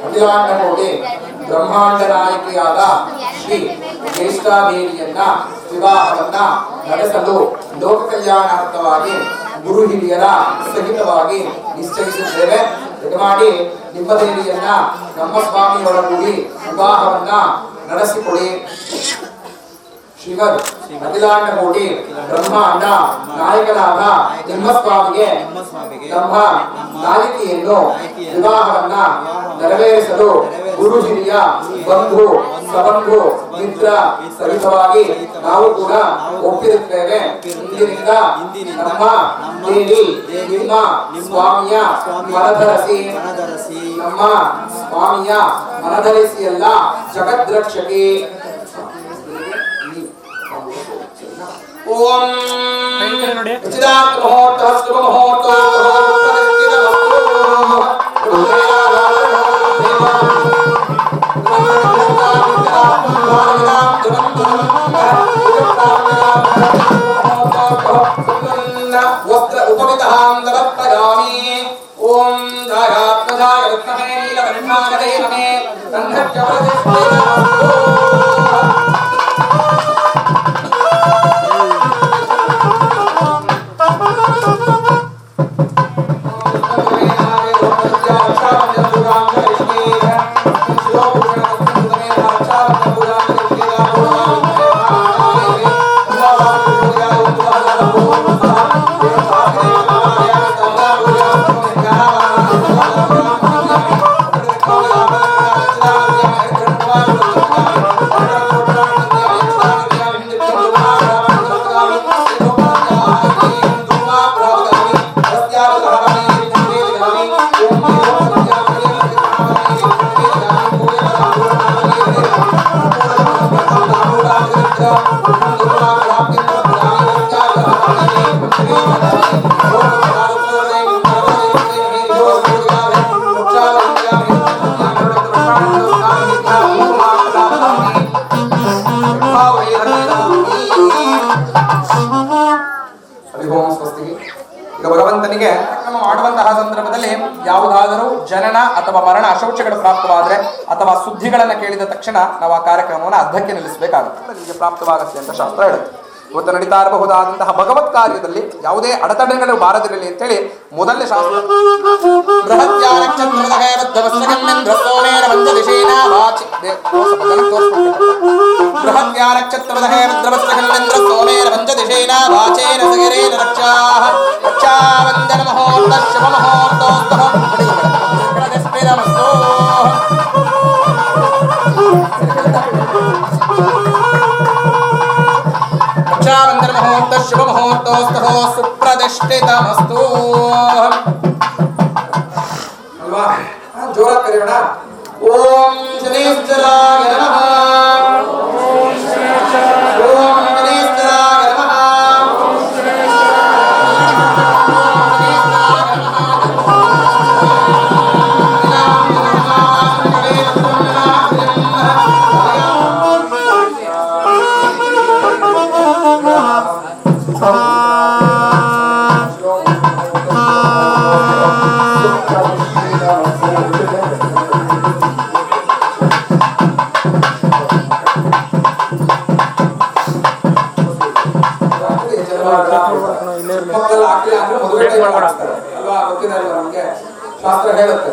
ಅಖಿಲಾಂಡ ಕೋಟಿ ಬ್ರಹ್ಮಾಂಡ ನಾಯಕಿಯಾದ ಶ್ರೀ ಜ್ಯೇಷ್ಠಾದೇವಿಯನ್ನ ವಿವಾಹವನ್ನ ನಡೆಸಲು ಲೋಕ ಕಲ್ಯಾಣಾರ್ಥವಾಗಿ ಗುರು ಹಿರಿಯರ ಸಹಿತವಾಗಿ ನಿಶ್ಚಯಿಸಿದ್ದೇವೆ. ಮಾಡಿ ನಿಮ್ಮ ದೇವಿಯನ್ನ ನಮ್ಮ ಸ್ವಾಮಿಯೊಳಗೂಡಿ ವಿವಾಹವನ್ನ ನಡೆಸಿಕೊಡಿ. ಶ್ರೀಮದ್ ಅಖಿಲಾಂಡ ಕೋಟಿ ಬ್ರಹ್ಮಾಂಡ ನಾಯಕನಾದ ನಿಮ್ಮ ಸ್ವಾಮಿಗೆ ನಮ್ಮ ನಾಯಕಿಯನ್ನು ವಿವಾಹವನ್ನ ನೆರವೇರಿಸಲು ಗುರು ಹಿರಿಯ ಬಂಧು ಸಬಂಧು ಮಿತ್ರ ಸಹಿತವಾಗಿ ನಾವು ಕೂಡ ಒಪ್ಪಿರುತ್ತೇವೆ. ಇಂದಿನಿಂದ ನಮ್ಮ ದೇವಿ ನಿಮ್ಮ ಸ್ವಾಮಿಯ ಮನಧರಿಸಿ ನಮ್ಮ ಸ್ವಾಮಿಯ ಮನಧರಿಸಿ ಎಲ್ಲ ಜಗದ್ರಕ್ಷಕಿ. ಓಂ ಉಚಿತಾತ್ ಮುಹೂರ್ತ ಶುಭ ಮುಹೂರ್ತ ವಸ್ತ್ರ ಉಪಮಿತಾಂ ದವತ್ಪಯಾಮಿ. ಓಂ ಧಾರಾತ್ಮಧಾಯ ವಿದ್ಮಹೇ ನೀಲವರ್ಣಾಯ ಧೀಮಹಿ ತನ್ನಃ ಭಗವಂತನಿಗೆ ಮಾಡುವಂತಹ ಸಂದರ್ಭದಲ್ಲಿ ಯಾವುದಾದರೂ ಜನನ ಅಥವಾ ಮರಣ ಅಶೌಚಗಳು ಪ್ರಾಪ್ತವಾದರೆ ಅಥವಾ ಸುದ್ದಿಗಳನ್ನು ಕೇಳಿದ ತಕ್ಷಣ ನಾವು ಆ ಕಾರ್ಯಕ್ರಮವನ್ನು ಅರ್ಧಕ್ಕೆ ನಿಲ್ಲಿಸಬೇಕಾಗುತ್ತೆ. ನಿಮಗೆ ಪ್ರಾಪ್ತವಾಗುತ್ತೆ ಅಂತ ಶಾಸ್ತ್ರ ಹೇಳುತ್ತೆ. ಇವತ್ತು ನಡೀತಾ ಇರಬಹುದಾದಂತಹ ಭಗವತ್ ಕಾರ್ಯದಲ್ಲಿ ಯಾವುದೇ ಅಡೆತಡೆಗಳು ಬಾರದಿರಲಿ ಅಂತೇಳಿ ಮೊದಲನೇ ಶಾಸ್ತ್ರ ರಕ್ಷಾಬಂಧನ ಮುಹೂರ್ತ ಶುಭ ಮುಹೂರ್ತೋಸ್ತೋ ಸುಪ್ರತಿಷ್ಠಿತಮಸ್ತು ಅಲ್ವಾ ಜೋರಾಗಿ ಕರೆಯೋಣ. ಓಂ ಶನೇಶ್ವರಾಯ ನಮಃ. ಓಂ ಶನೇಶ್ವರಾಯ ನಮಃ. ಶಾಸ್ತ್ರ ಹೇಳುತ್ತೆ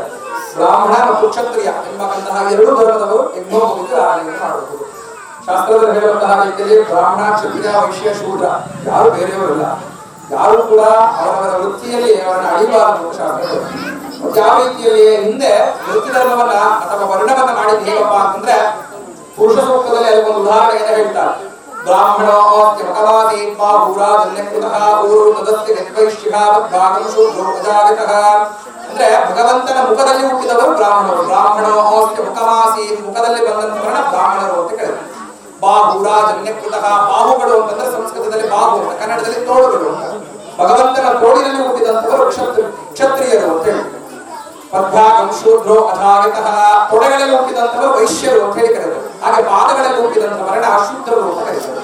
ಬ್ರಾಹ್ಮಣ ಮತ್ತು ಕ್ಷತ್ರಿಯ ಎಂಬಂತಹ ಎರಡು ಧರ್ಮದವರು ಯಜ್ಞೋಪವೀತ ಆರಾಧನೆ ಮಾಡಬಹುದು. ಶಾಸ್ತ್ರದಲ್ಲಿ ಹೇಳುವಂತಹ ರೀತಿಯಲ್ಲಿ ಬ್ರಾಹ್ಮಣ ಕ್ಷತ್ರಿಯ ವೈಶ್ಯ ಶೂದ್ರ ಯಾರು ಬೇರೆಯವರಿಲ್ಲ, ಯಾರು ಕೂಡ ಅವರವರ ವೃತ್ತಿಯಲ್ಲಿ ಅವರನ್ನು ಅಳಿಬಾರದು ಶಾಸ್ತ್ರ. ಯಾವ ರೀತಿಯಲ್ಲಿ ಹಿಂದೆ ವೃತ್ತಿ ಧರ್ಮವನ್ನ ಅಥವಾ ವರ್ಣವನ್ನ ಮಾಡಿದ್ದು ಹೇಗಪ್ಪ ಅಂತಂದ್ರೆ ಪುರುಷ ಸೂಕ್ತದಲ್ಲಿ ಅದಕ್ಕೊಂದು ಉದಾಹರಣೆಯನ್ನು ಹೇಳ್ತಾರೆ. ಬ್ರಾಹ್ಮಣೋ ಮಕವಾದಿ ಬಾಹುರಾಜನ್ಯಕೃತಃ ಊರು ತದಸ್ಯ ಯದ್ವೈಶ್ಯಭಾಗಂ ಶೂದ್ರೋ ಅಜಾಗತಃ. ಅಂದ್ರೆ ಭಗವಂತನ ಮುಖದಲ್ಲಿ ಹುಟ್ಟಿದವರು ಬ್ರಾಹ್ಮಣರು. ಬ್ರಾಹ್ಮಣೋ ಮುಖವಾಸಿ ಮುಖದಲ್ಲಿ ಬಂದಂತವರನ್ನ ಬ್ರಾಹ್ಮಣರು ಅಂತ ಕೇಳಿದ್ರು. ಬಾಹುರಾಜನ್ಯಕೃತಃ ಬಾಹುಗಳು ಅಂತಂದ್ರೆ ಸಂಸ್ಕೃತದಲ್ಲಿ ಬಾಹು ಅಂತ, ಕನ್ನಡದಲ್ಲಿ ತೋಳುಗಳು ಅಂತ. ಭಗವಂತನ ತೋಳಿನಲ್ಲಿ ಹುಟ್ಟಿದಂತವರು ಕ್ಷತ್ರಿಯರು ಅಂತ ಹೇಳಿ. ಪದ್ಭಾಗಂ ಶೂದ್ರೋ ಅಜಾಗತಃ ತೊಡೆಗಳಲ್ಲಿ ಹುಟ್ಟಿದಂತವರು ವೈಶ್ಯರು ಅಂತ ಹೇಳಿ ಕರೆದರು. ಹಾಗೆ ಪಾದಗಳಲ್ಲಿ ಹುಟ್ಟಿದಂತವರನ್ನ ಅಶೂದ್ರರು ಅಂತ ಕರೆದರು.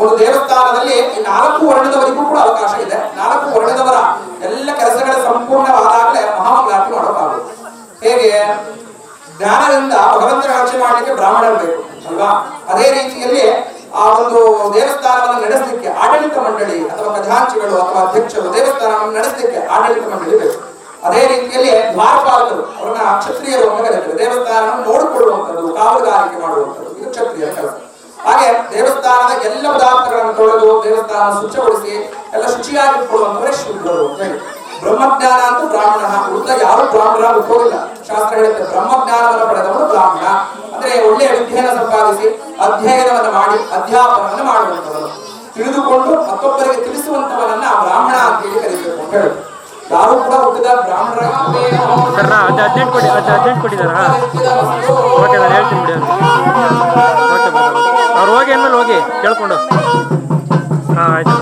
ಒಂದು ದೇವಸ್ಥಾನದಲ್ಲಿ ಈ 4 ವರ್ಣದವರಿಗೂ ಕೂಡ ಅವಕಾಶ ಇದೆ. 4 ವರ್ಣದವರ ಎಲ್ಲ ಕೆಲಸಗಳ ಸಂಪೂರ್ಣವಾದಾಗಲೇ ಮಹಾಮಂಗಳಾರತಿ ಮಾಡೋಕ್ಕಾಗುತ್ತೆ. ಹೇಗೆ ಜ್ಞಾನದಿಂದ ಭಗವಂತನ ರಕ್ಷಣೆ ಮಾಡಲಿಕ್ಕೆ ಬ್ರಾಹ್ಮಣರು ಬೇಕು ಅಲ್ವಾ? ಅದೇ ರೀತಿಯಲ್ಲಿ ಆ ಒಂದು ದೇವಸ್ಥಾನವನ್ನು ನಡೆಸಲಿಕ್ಕೆ ಆಡಳಿತ ಮಂಡಳಿ ಅಥವಾ ಖಜಾಂಚಿಗಳು ಅಥವಾ ಅಧ್ಯಕ್ಷರು ದೇವಸ್ಥಾನವನ್ನು ನಡೆಸಲಿಕ್ಕೆ ಆಡಳಿತ ಮಂಡಳಿ ಬೇಕು. ಅದೇ ರೀತಿಯಲ್ಲಿ ದ್ವಾರಪಾಲಕರು ಅವರನ್ನ ಕ್ಷತ್ರಿಯರು ಅಂತ ಕರೀತಾರೆ. ದೇವಸ್ಥಾನವನ್ನು ನೋಡಿಕೊಳ್ಳುವಂಥದ್ದು, ಕಾವಲುಗಾರಿಕೆ ಮಾಡುವಂಥದ್ದು ಇದು ಕ್ಷತ್ರಿಯರ ಕೆಲಸ. ಹಾಗೆ ದೇವಸ್ಥಾನದ ಎಲ್ಲ ಪದಾರ್ಥಗಳನ್ನು ತೊಳೆದು ದೇವಸ್ಥಾನ ಶುಚಿಗೊಳಿಸಿ ಎಲ್ಲ ಶುಚಿಯಾಗಿಟ್ಕೊಳ್ಳುವಂಥವರೇ ಶೂದ್ರರು ಅಂತ ಹೇಳಿ. ಬ್ರಹ್ಮಜ್ಞಾನ ಅಂತೂ ಬ್ರಾಹ್ಮಣ. ಉಳಿದ ಯಾರು ಬ್ರಾಹ್ಮಣ ಹೋಗಿಲ್ಲ. ಶಾಸ್ತ್ರ ಹೇಳುತ್ತೆ ಬ್ರಹ್ಮಜ್ಞಾನವನ್ನು ಪಡೆದವನು ಬ್ರಾಹ್ಮಣ. ಅಂದ್ರೆ ಒಳ್ಳೆಯ ವಿದ್ಯೆಯನ್ನು ಸಂಪಾದಿಸಿ ಅಧ್ಯಯನವನ್ನು ಮಾಡಿ ಅಧ್ಯಾಪನವನ್ನು ಮಾಡುವಂಥವನು, ತಿಳಿದುಕೊಂಡು ಮತ್ತೊಬ್ಬರಿಗೆ ತಿಳಿಸುವಂತವನನ್ನ ಬ್ರಾಹ್ಮಣ ಅಂತ ಹೇಳಿ ಕರೀಬೇಕು ಅಂತ ಹೇಳುತ್ತೆ. ಯಾರು ಕೂಡ ಹುಟ್ಟಿದ ಬ್ರಾಹ್ಮಣರಾಗಿ
ಓಕೆ ನಾನು ಹೇಳ್ತೀನಿ ಬಿಡಿ ಅಂತ. ಓಕೆ ಅವ್ರು ಹೋಗಿ ಅಂದ್ಮೇಲೆ ಹೋಗಿ ಕೇಳ್ಕೊಂಡು. ಹಾಂ ಆಯ್ತು.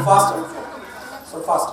ಫಾಸ್ಟ್ ಸ್ವಲ್ಪ ಫಾಸ್ಟ್.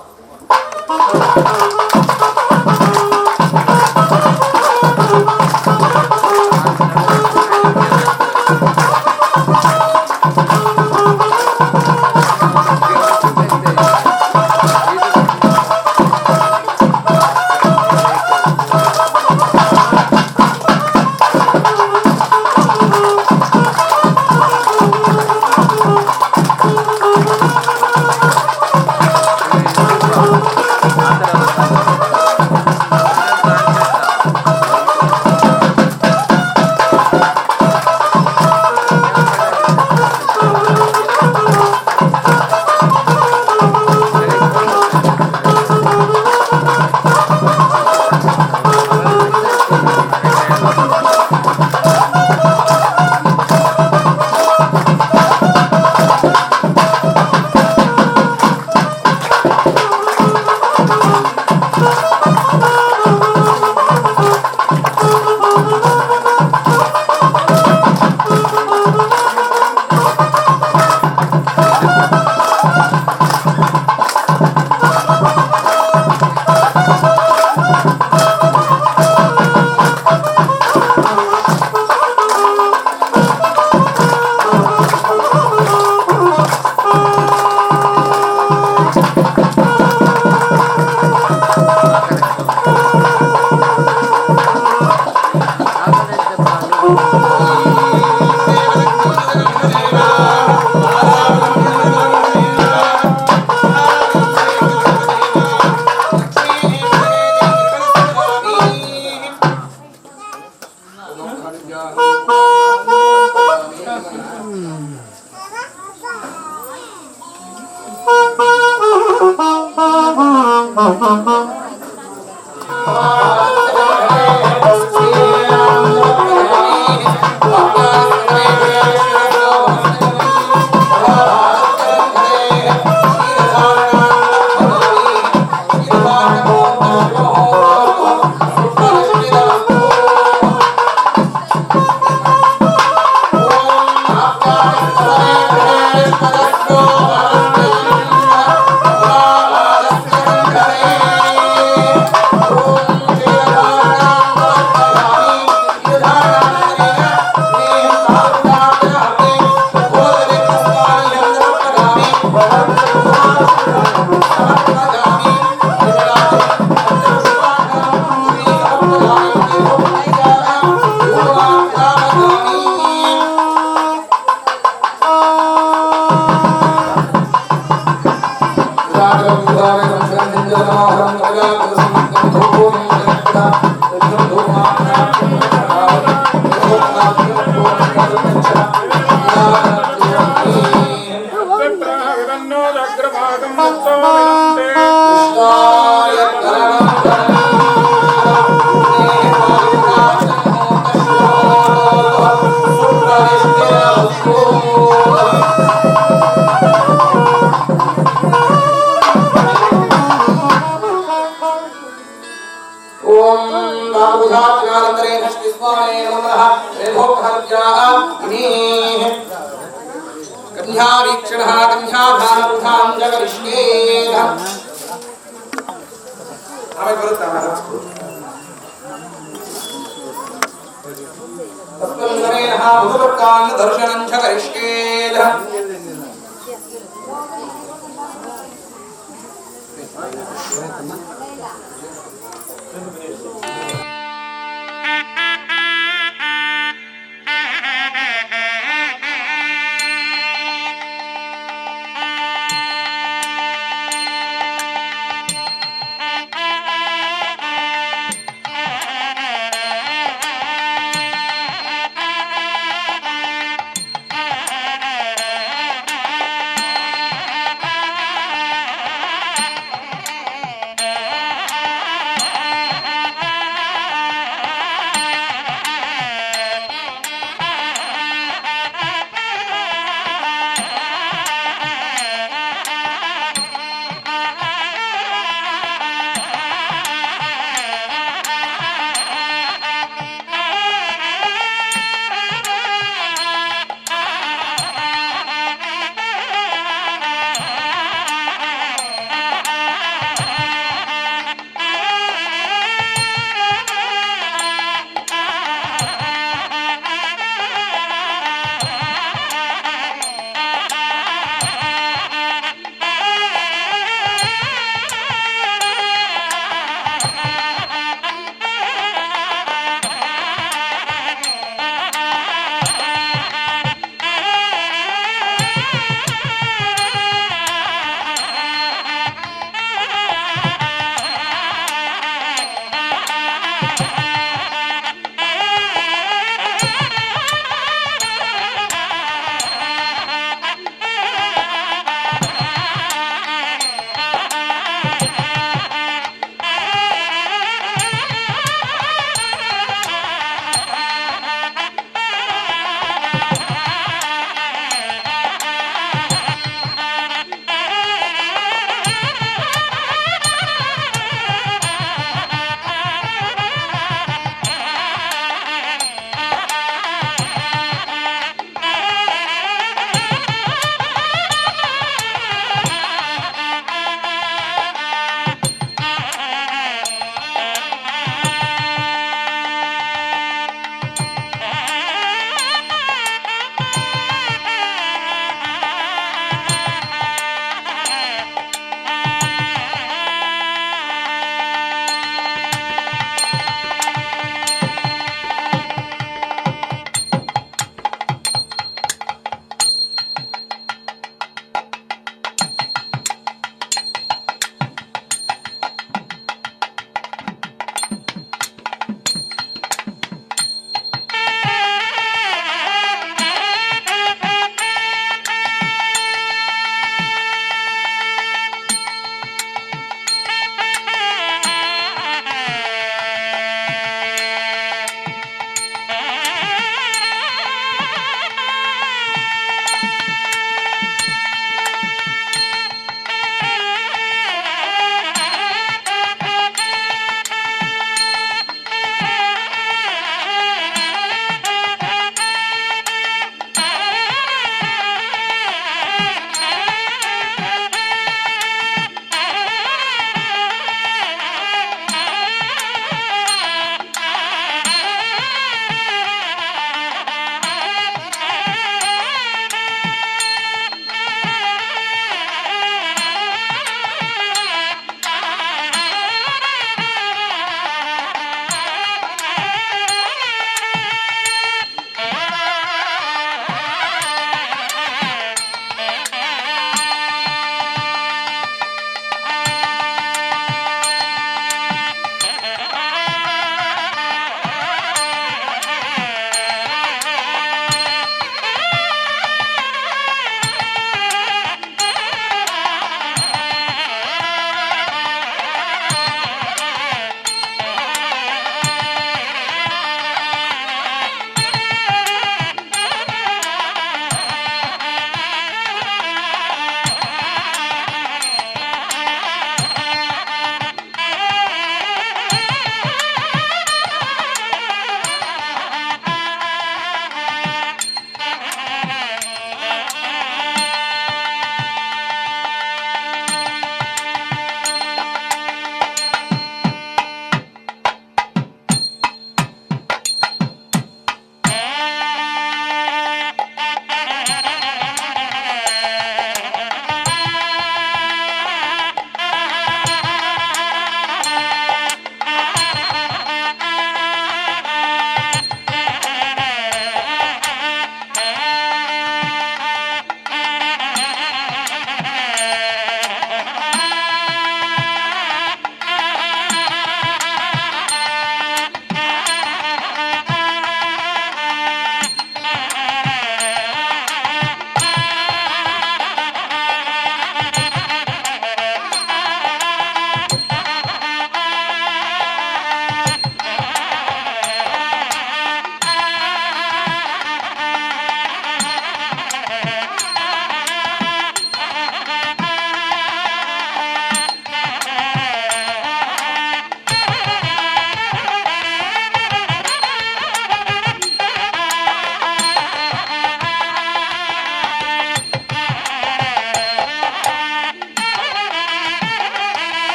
ದರ್ಶನಂ ಚ ಕರಿಷ್ಯೇಧ.
ಆ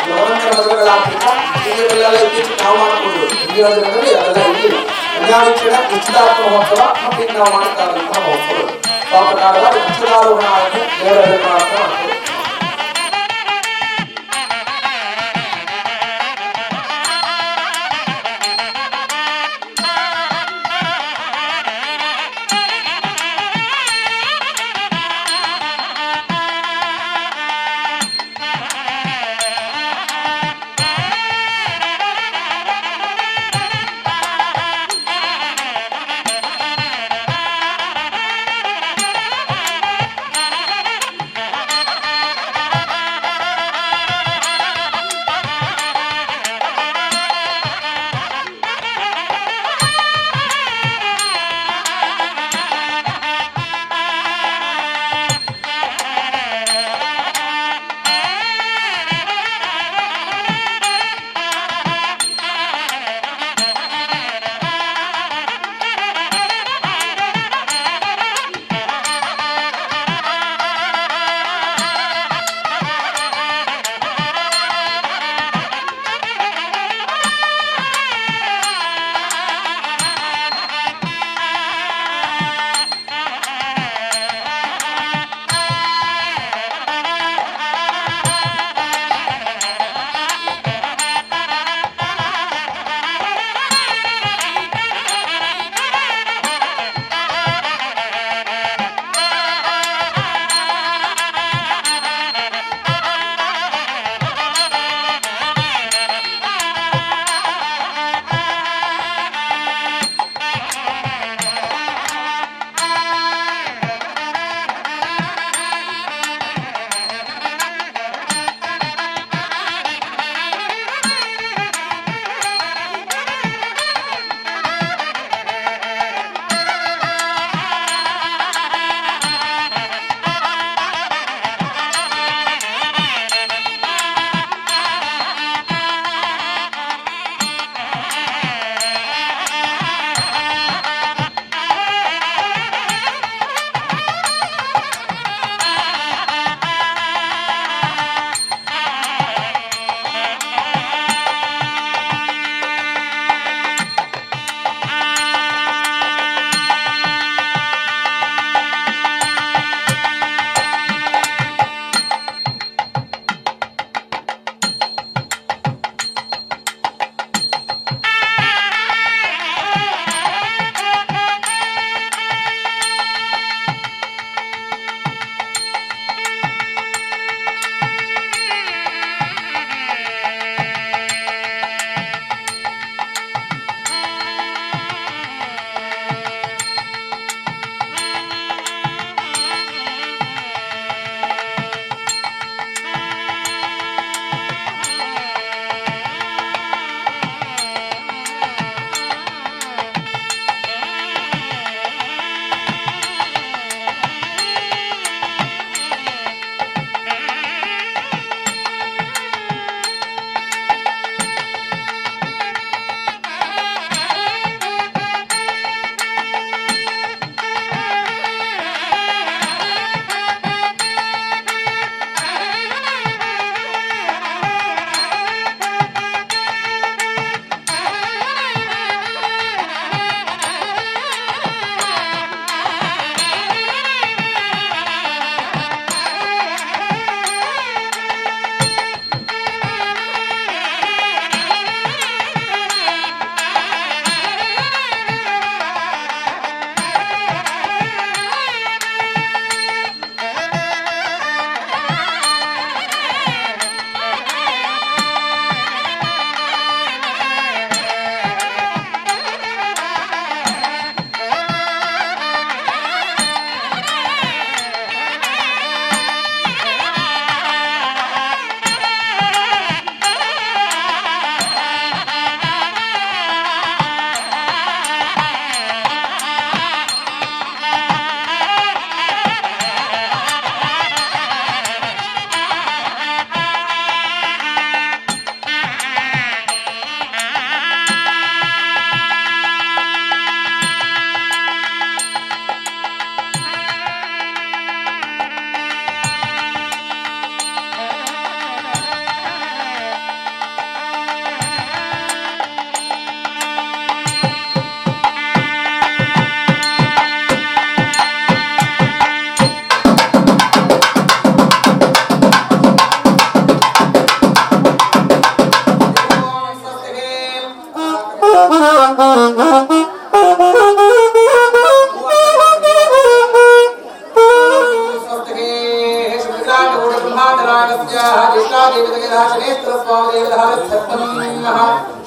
ಲವಂಗ ಮರಗಳಾಗಿಲ್ಲ ಇವುಗಳೆಲ್ಲ ಇತ್ತೀಚೆಗೆ ನಾವು ಮಾಡಿಕೊಂಡು ಹಿಂದಿನ ದಿನದಲ್ಲಿ ಅದೆಲ್ಲ ಇರಲಿಲ್ಲ. ಕನ್ಯಾವೀಕ್ಷಣೆ ಉಚಿತಾರ್ಥ ಮಹೋತ್ಸವ ಮತ್ತು ಈಗ ನಾವು ಮಾಡ್ತಾ ಇರುವಂತಹ ಮಹೋತ್ಸವ ಆ ಪ್ರಕಾರದ ಉಚಿತಾರೋಹಣ ಆಗಿ ದೇವರ ಪ್ರಾರ್ಥನೆ ಮಾಡ್ತಾರೆ.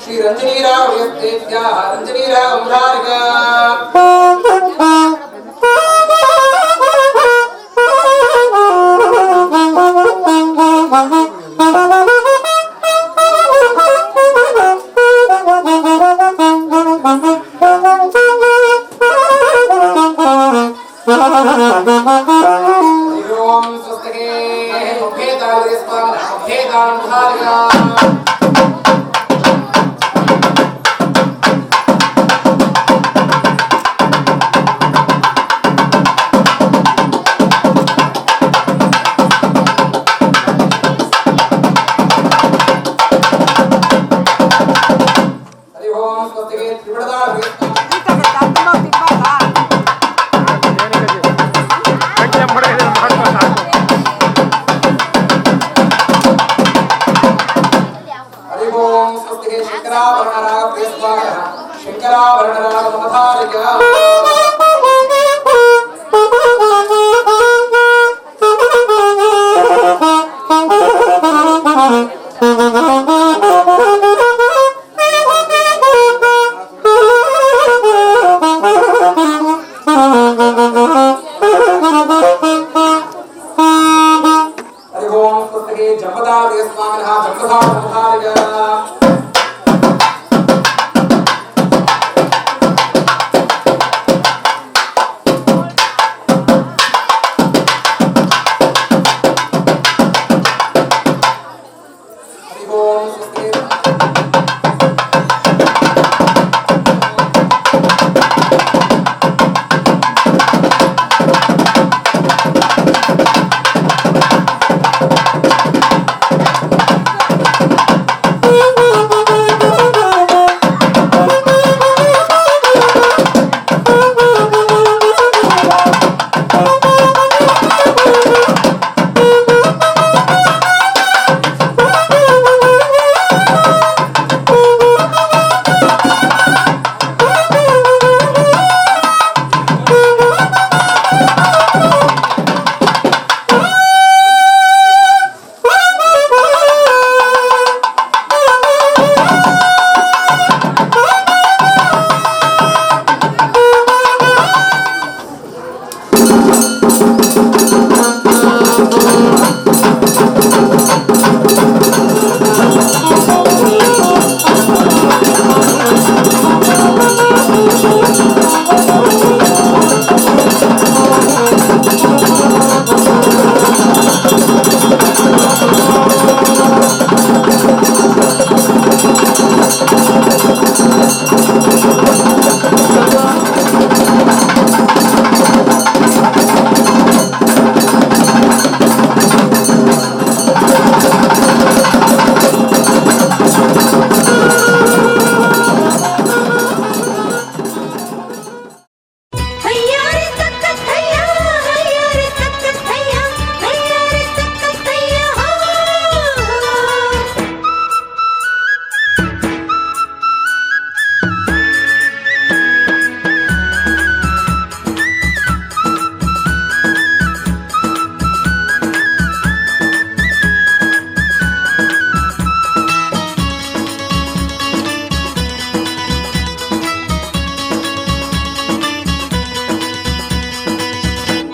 ಶ್ರೀ ರಂಜನೀರಾವ್ ರಂಜನೀರಾವ್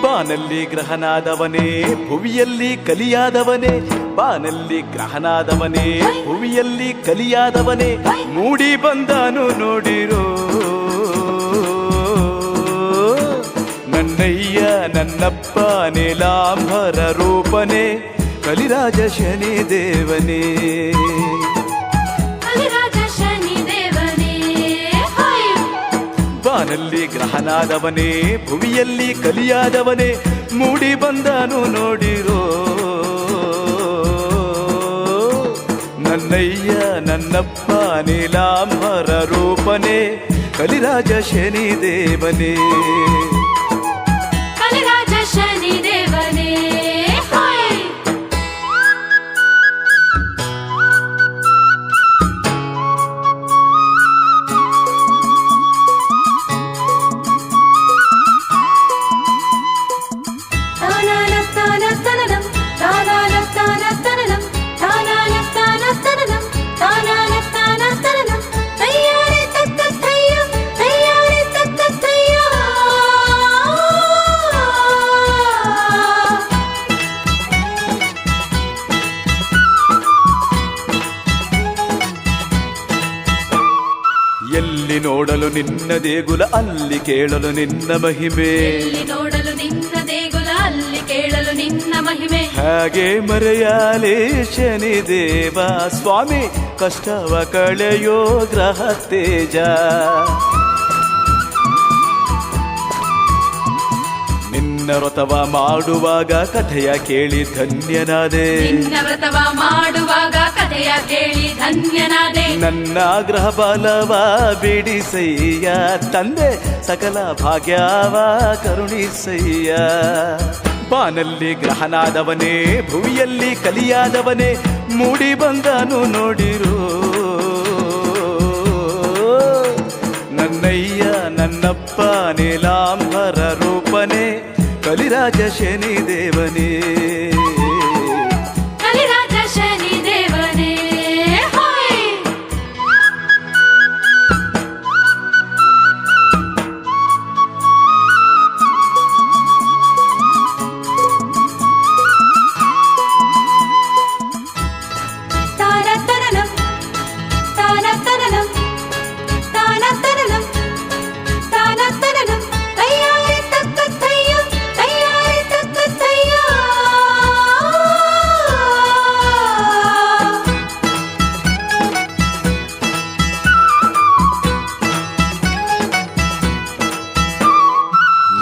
ಬಾನಲ್ಲಿ ಗ್ರಹನಾದವನೇ ಭುವಿಯಲ್ಲಿ ಕಲಿಯಾದವನೇ, ಬಾನಲ್ಲಿ ಗ್ರಹನಾದವನೇ ಭುವಿಯಲ್ಲಿ ಕಲಿಯಾದವನೇ, ಮೂಡಿ ಬಂದಾನು ನೋಡಿರೋ ನನ್ನಯ್ಯ ನನ್ನಪ್ಪ ನೀಲಾಂಬರ ರೂಪನೇ, ಕಲಿರಾಜ ಶನಿ ದೇವನೇ. ಬಾನಲ್ಲಿ ಗ್ರಹನಾದವನೇ ಭುವಿಯಲ್ಲಿ ಕಲಿಯಾದವನೇ, ಮೂಡಿ ಬಂದನು ನೋಡಿರೋ ನನ್ನಯ್ಯ ನನ್ನಪ್ಪ ನೀಲಾಂಬರ ರೂಪನೇ, ಕಲಿರಾಜ ಶನಿ ದೇವನೇ.
ಶನಿ ದೇವನೇ
ನೋಡಲು ನಿನ್ನ ದೇಗುಲ, ಅಲ್ಲಿ ಕೇಳಲು ನಿನ್ನ ಮಹಿಮೆ.
ಎಲ್ಲಿ ನೋಡಲು ನಿನ್ನ ದೇಗುಲ, ಅಲ್ಲಿ ಕೇಳಲು ನಿನ್ನ ಮಹಿಮೆ.
ಹಾಗೆ ಮರೆಯಾಲೆ ಶನಿದೇವ ಸ್ವಾಮಿ, ಕಷ್ಟವ ಕಳೆಯೋ ಗ್ರಹ ತೇಜ. ನಿನ್ನ ವ್ರತವ ಮಾಡುವಾಗ ಕಥೆಯ ಕೇಳಿ ಧನ್ಯನಾದೆ.
ನಿನ್ನ ವ್ರತವ ಮಾಡುವಾಗ ಕಥೆಯ ಕೇಳಿ ಧನ್ಯನಾದೆ.
ನನ್ನ ಗ್ರಹ ಬಲವ ಬಿಡಿಸಯ್ಯ ತಂದೆ, ಸಕಲ ಭಾಗ್ಯವ ಕರುಣಿಸಯ್ಯ. ಬಾನಲ್ಲಿ ಗ್ರಹನಾದವನೇ, ಭುವಿಯಲ್ಲಿ ಕಲಿಯಾದವನೇ, ಮೂಡಿ ಬಂದನು ನೋಡಿರೋ ನನ್ನಯ್ಯ ನನ್ನಪ್ಪ ನೀಲಾಂಬರ ರೂಪನೇ, ಕಲಿರಾಜ ಶನಿದೇವನೇ.
ಕಲಿರಾಜ ಶನಿದೇವನೇ ಹೋಯ್. ತಾನತನನಂ ತಾನತನನಂ ತಾನತನನಂ ತಾನತನನಂ ತಯ್ಯಾರಿ ತಕ್ಕತ್ತಯ್ಯ ತಯ್ಯಾರಿ ತಕ್ಕತ್ತಯ್ಯ.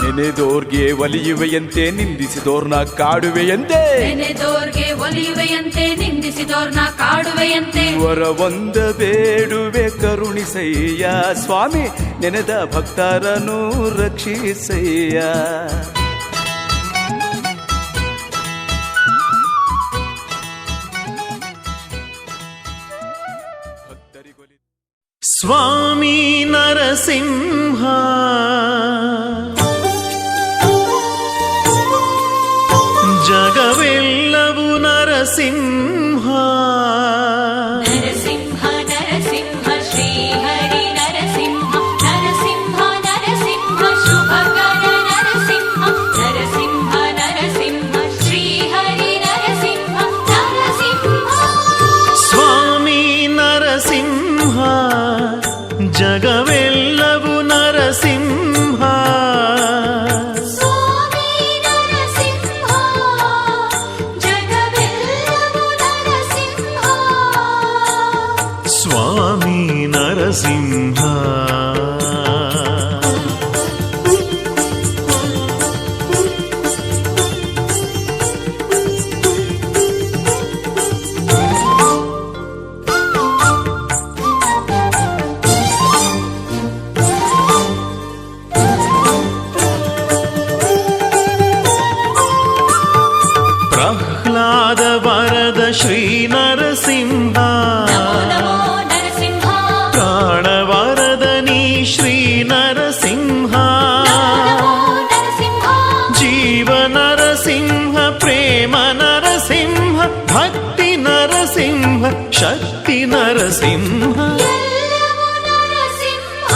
ನೆನೆದೋರ್ಗೆ ಒಲಿಯುವೆಯಂತೆ, ನಿಂದಿಸಿದೋರ್ನ ಕಾಡುವೆಯಂತೆ.
ನೆನೆದೋರ್ಗೆ ಒಲಿಯುವೆಯಂತೆ, ನಿಂದಿಸಿದೋರ್ನ ಕಾಡುವೆಯಂತೆ.
ವರವೊಂದ ಬೇಡುವೆ ಕರುಣಿಸಯ್ಯ ಸ್ವಾಮಿ, ನೆನೆದ ಭಕ್ತರನ್ನು ರಕ್ಷಿಸಯ್ಯ.
ಸ್ವಾಮಿ ನರಸಿಂಹ ಜಗವೆಲ್ಲವೂ ನರಸಿಂಹ.
ನರಸಿಂಹ ನರಸಿಂಹ ಶ್ರೀ ಹರಿ ನರಸಿಂಹ. ನರಸಿಂಹ ನರಸಿಂಹ ಶುಭಕರ ನರಸಿಂಹ. ನರಸಿಂಹ ನರಸಿಂಹ ಶ್ರೀ ಹರಿ ನರಸಿಂಹ. ನರಸಿಂಹ
ಸ್ವಾಮಿ ನರಸಿಂಹ ಜಗವೆಲ್ಲವೂ ನರಸಿಂಹ.
ಸ್ವಾಮಿ ನರಸಿಂಹ ಜಗವೆಲ್ಲವೂ ನರಸಿಂಹ.
ಸ್ವಾಮಿ ನರಸಿಂಹ ಪ್ರಹ್ಲಾದ ವರದ ಶ್ರೀ ನರಸಿಂಹ.
ನಮೋ ನಮೋ ನರಸಿಂಹ.
ಪ್ರಾಣವರದ ನೀ ಶ್ರೀ ನರಸಿಂಹ.
ನಮೋ ನರಸಿಂಹ.
ಜೀವ ನರಸಿಂಹ, ಪ್ರೇಮ ನರಸಿಂಹ, ಭಕ್ತಿ ನರಸಿಂಹ, ಶಕ್ತಿ ನರಸಿಂಹ.
ಎಲ್ಲವೂ ನರಸಿಂಹ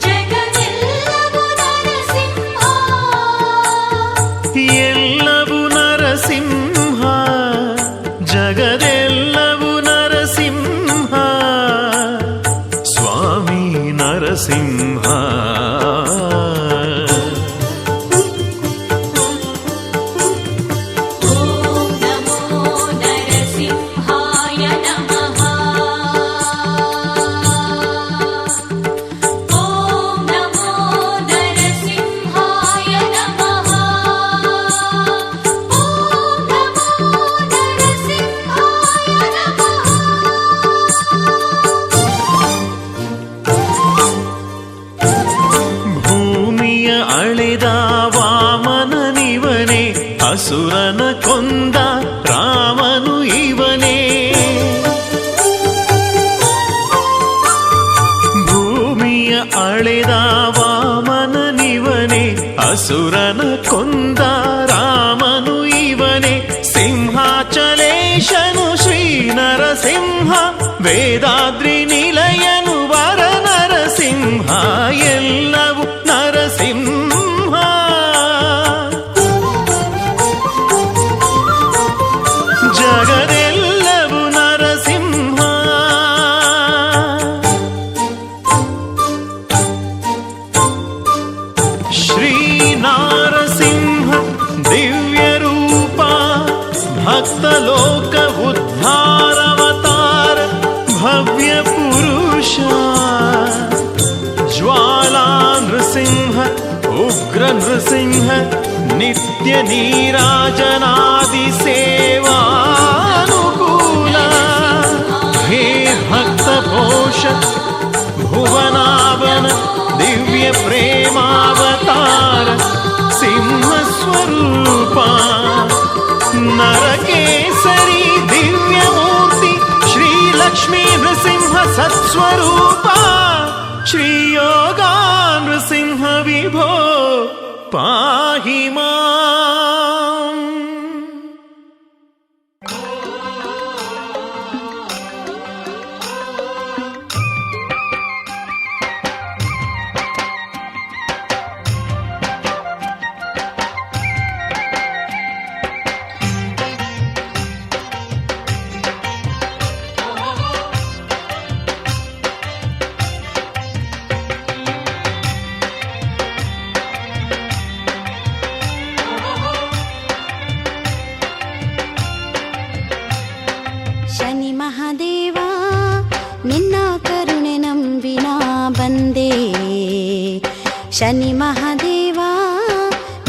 ಜಗವೆಲ್ಲವೂ ನರಸಿಂಹ.
ಎಲ್ಲವೂ ನರಸಿಂಹ ಜಗದೆಲ್ಲವೂ ನರಸಿಂಹ. ಸ್ವಾಮಿ ನರಸಿಂಹ
ಓಂ ನಮೋ ನರಸಿಂಹಾಯ ನಮಃ. ಓಂ ನಮೋ ನರಸಿಂಹಾಯ ನಮಃ. ಓಂ ನಮೋ ನರಸಿಂಹಾಯ ನಮಃ.
ಭೂಮಿಯ ಅಳೆದ ವಾಮನನಿವನೇ, ಅಸುರನ ಕೊಂದ ರಾಮನು ಇವನೇ. ಭೂಮಿಯ ಅಳೆದ ವಾಮನನಿವನೇ, ಅಸುರನ ಕೊಂದ ರಾಮನು ಇವನೇ. ಸಿಂಹಾಚಲೇಶನು ಶ್ರೀ ನರಸಿಂಹ, ವೇದಾದ್ರಿ ನಿಲಯನು ವರ ನರಸಿಂಹ. ಎಲ್ಲವೂ ನರಸಿಂಹ ಜಗದೆಲ್ಲವೂ ನರಸಿಂಹ. ನರಸಿಂಹ ನಿತ್ಯ ನೀರಾಜನಾದಿ ಸೇವಾನುಕೂಲ ಹೇ ಭಕ್ತ ಪೋಷ ಭುವನಾವನ ದಿವ್ಯ ಪ್ರೇಮಾವತಾರ ಸಿಂಹಸ್ವರೂಪ ನರಕೇಸರಿ ದಿವ್ಯಮೂರ್ತಿ ಶ್ರೀ ಲಕ್ಷ್ಮೀ ನೃಸಿಂಹ ಸತ್ಸ್ವರೂಪ ಶ್ರೀ ಯೋಗಾ ನೃಸಿಂಹ ವಿಭೋ ಪಾಹಿ ಮಾಂ.
ಶನಿ ಮಹಾದೇವ ನಿನ್ನ ಕರುಣೆ ನಂಬಿನ ಬಂದೆ. ಶನಿ ಮಹಾದೇವ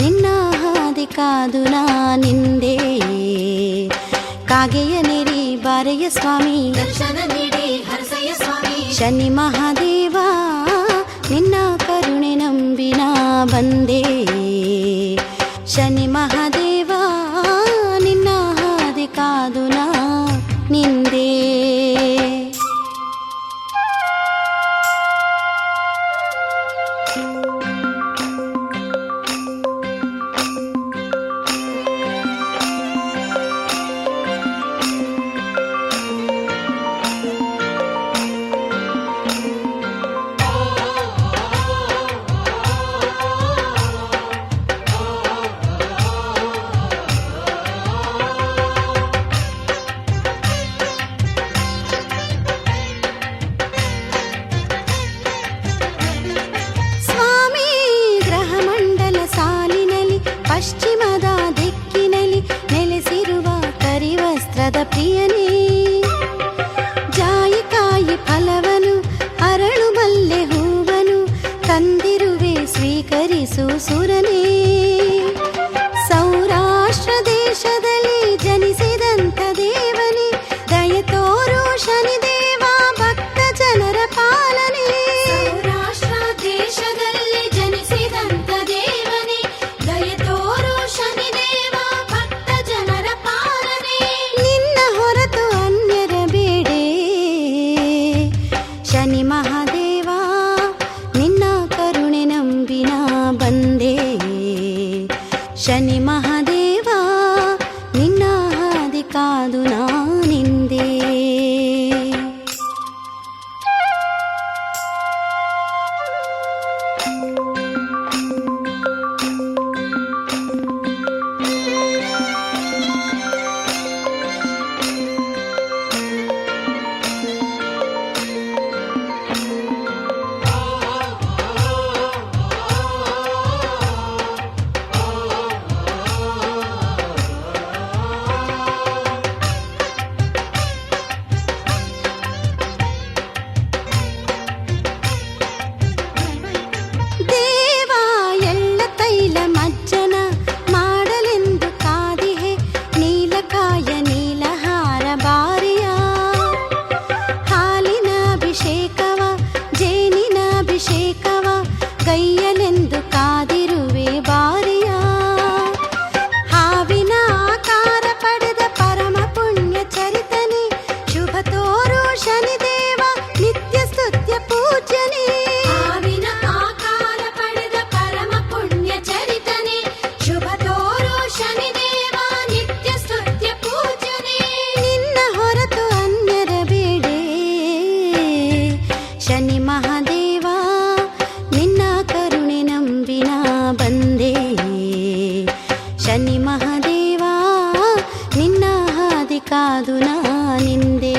ನಿನ್ನ ಹಾದಿ ಕಾದು ನಿಂದೆ. ಕಾಗೆಯ ನೆರಿ ಬಾರೆಯ ಸ್ವಾಮಿ ದರ್ಶನ ನೀಡಿ ಹರಸಯ್ಯ ಸ್ವಾಮಿ. ಶನಿ ಮಹಾದೇವ ನಿನ್ನ ಕರುಣೆ ನಂಬಿನ ಬಂದೆ. ಶನಿ ಮಹಾದೇವ ನಿನ್ನ ಹಾದಿ ಕಾದು ನಿಂದೆ. ಪಶ್ಚಿಮದ ದಿಕ್ಕಿನಲ್ಲಿ ನೆಲೆಸಿರುವ ಕರಿವಸ್ತ್ರದ ಪ್ರಿಯನೇ, ಜಾಯಿಕಾಯಿ ಫಲವನು ಅರಳು ಮಲ್ಲೆ ಹೂವನು ತಂದಿರುವೆ ಸ್ವೀಕರಿಸು ಸುರನೇ. ಸೌರಾಷ್ಟ್ರ ದೇಶದಲ್ಲಿ ಜನಿಸಿದಂಥ ದೇವನೇ, ದಯ ತೋರು ಶನಿದೇವ ಭಕ್ತ ಜನರ ಪಾಲನೆ. ಸೌರಾಷ್ಟ್ರ ದೇಶದಲ್ಲಿ ಜನಿಸಿದಂಥ ದೇವನೇ, ದಯ ತೋರು ಶನಿದೇವ ಭಕ್ತ ಜನರ ಪಾಲನೆ. ನಿನ್ನ ಹೊರತು ಅನ್ಯರ ಬೇಡೆ ಶನಿ ಮಹಾದೇವ ನಿನ್ನ ಕರುಣೆ ನಂಬಿನ ಬಂದೆ. ಶನಿ ಮಹಾದೇವ ನಿನ್ನ ಹಾದಿ ಕಾದು ನಿಂದೆ. ಕೈಯಲೆಂದು ಕಾದಿರುವೆ ಬಾರಿಯ. ಹಾವಿನ ಆಕಾರ ಪಡೆದ ಪರಮ ಪುಣ್ಯ ಚರಿತನೆ, ಶುಭ ತೋರು ಶನಿದೇವ ನಿತ್ಯ ಸ್ತುತ್ಯ ಪೂಜ್ಯನೇ. ಹಾವಿನ ಆಕಾರ ಪಡೆದ ಪರಮ ಪುಣ್ಯ ಚರಿತನೆ, ಶುಭ ತೋರು ಶನಿದೇವ ನಿತ್ಯ ಸ್ತುತ್ಯ ಪೂಜ್ಯನೇ. ನಿನ್ನ ಹೊರತು ಅನ್ಯರ ಬೇಡೆ ಶನಿ ಮಹಾದೇವ ನಿನ್ನ ಕರುಣೆ ನಂಬಿನ ಬಂದೆ. ಶನಿ ಮಹಾದೇವ ನಿನ್ನ ಹಾದಿ ಕಾದು ನಿಂದೆ.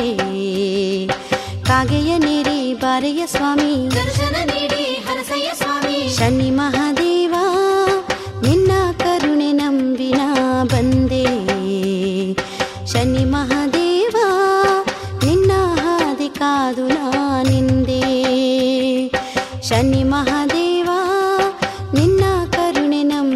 ಕಾಗೆಯ ನೀರಿ ಬಾರೆಯ ಸ್ವಾಮಿ ದರ್ಶನ ನೀಡಿ ಹರಸಯ್ಯ ಸ್ವಾಮಿ. ಶನಿ ಮಹಾದೇವ ನಿನ್ನ ಕರುಣೆ ನಂಬಿನ ಬಂದೆ. ಶನಿ ಮಹಾದೇವ ನಿನ್ನ ಹಾದಿ ಕಾದು ನಿಂದೆ. ಶನಿ ಮಹಾದೇವ ನಿನ್ನ ಕರುಣೆ ನಂಬಿ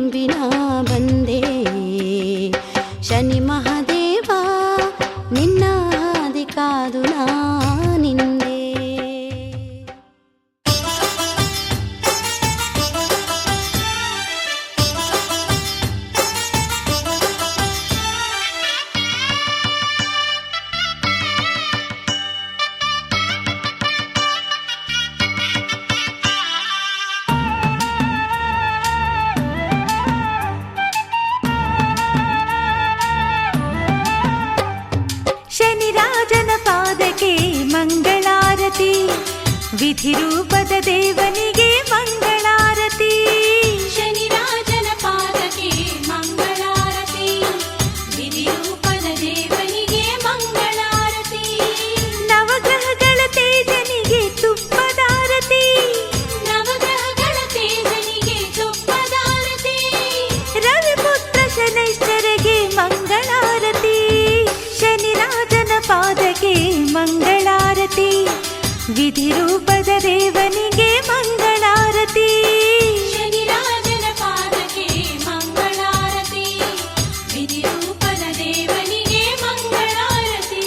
ಶನಿರಾಜನ ಪಾದಕ್ಕೆ ಮಂಗಳಾರತಿ ವಿಧಿರೂಪದ ದೇವನಿಗೆ ಮಂಗಳಾರತಿ
ಶನಿರಾಜನ ಪಾದಕ್ಕೆ ಮಂಗಳಾರತಿ ವಿಧಿರೂಪದ ದೇವನಿಗೆ ಮಂಗಳಾರತಿ
ನವಗ್ರಹಗಳ ತೇಜನಿಗೆ ತುಪ್ಪದಾರತಿ
ನವಗ್ರಹಗಳ ತೇಜನಿಗೆ ತುಪ್ಪದಾರತಿ
ರವಿಪುತ್ರ ಶನೈಶ್ಚರಗೆ ಮಂಗಳಾರತಿ ಶನಿರಾಜನ ಪಾದಕ್ಕೆ ಮಂಗಳಾರತಿ ವಿಧಿರೂಪದ ದೇವನಿಗೆ ಮಂಗಳಾರತಿ
ಶನಿರಾಜನ ಪಾದಕ್ಕೆ ಮಂಗಳಾರತಿ ವಿಧಿರೂಪದ ದೇವನಿಗೆ ಮಂಗಳಾರತಿ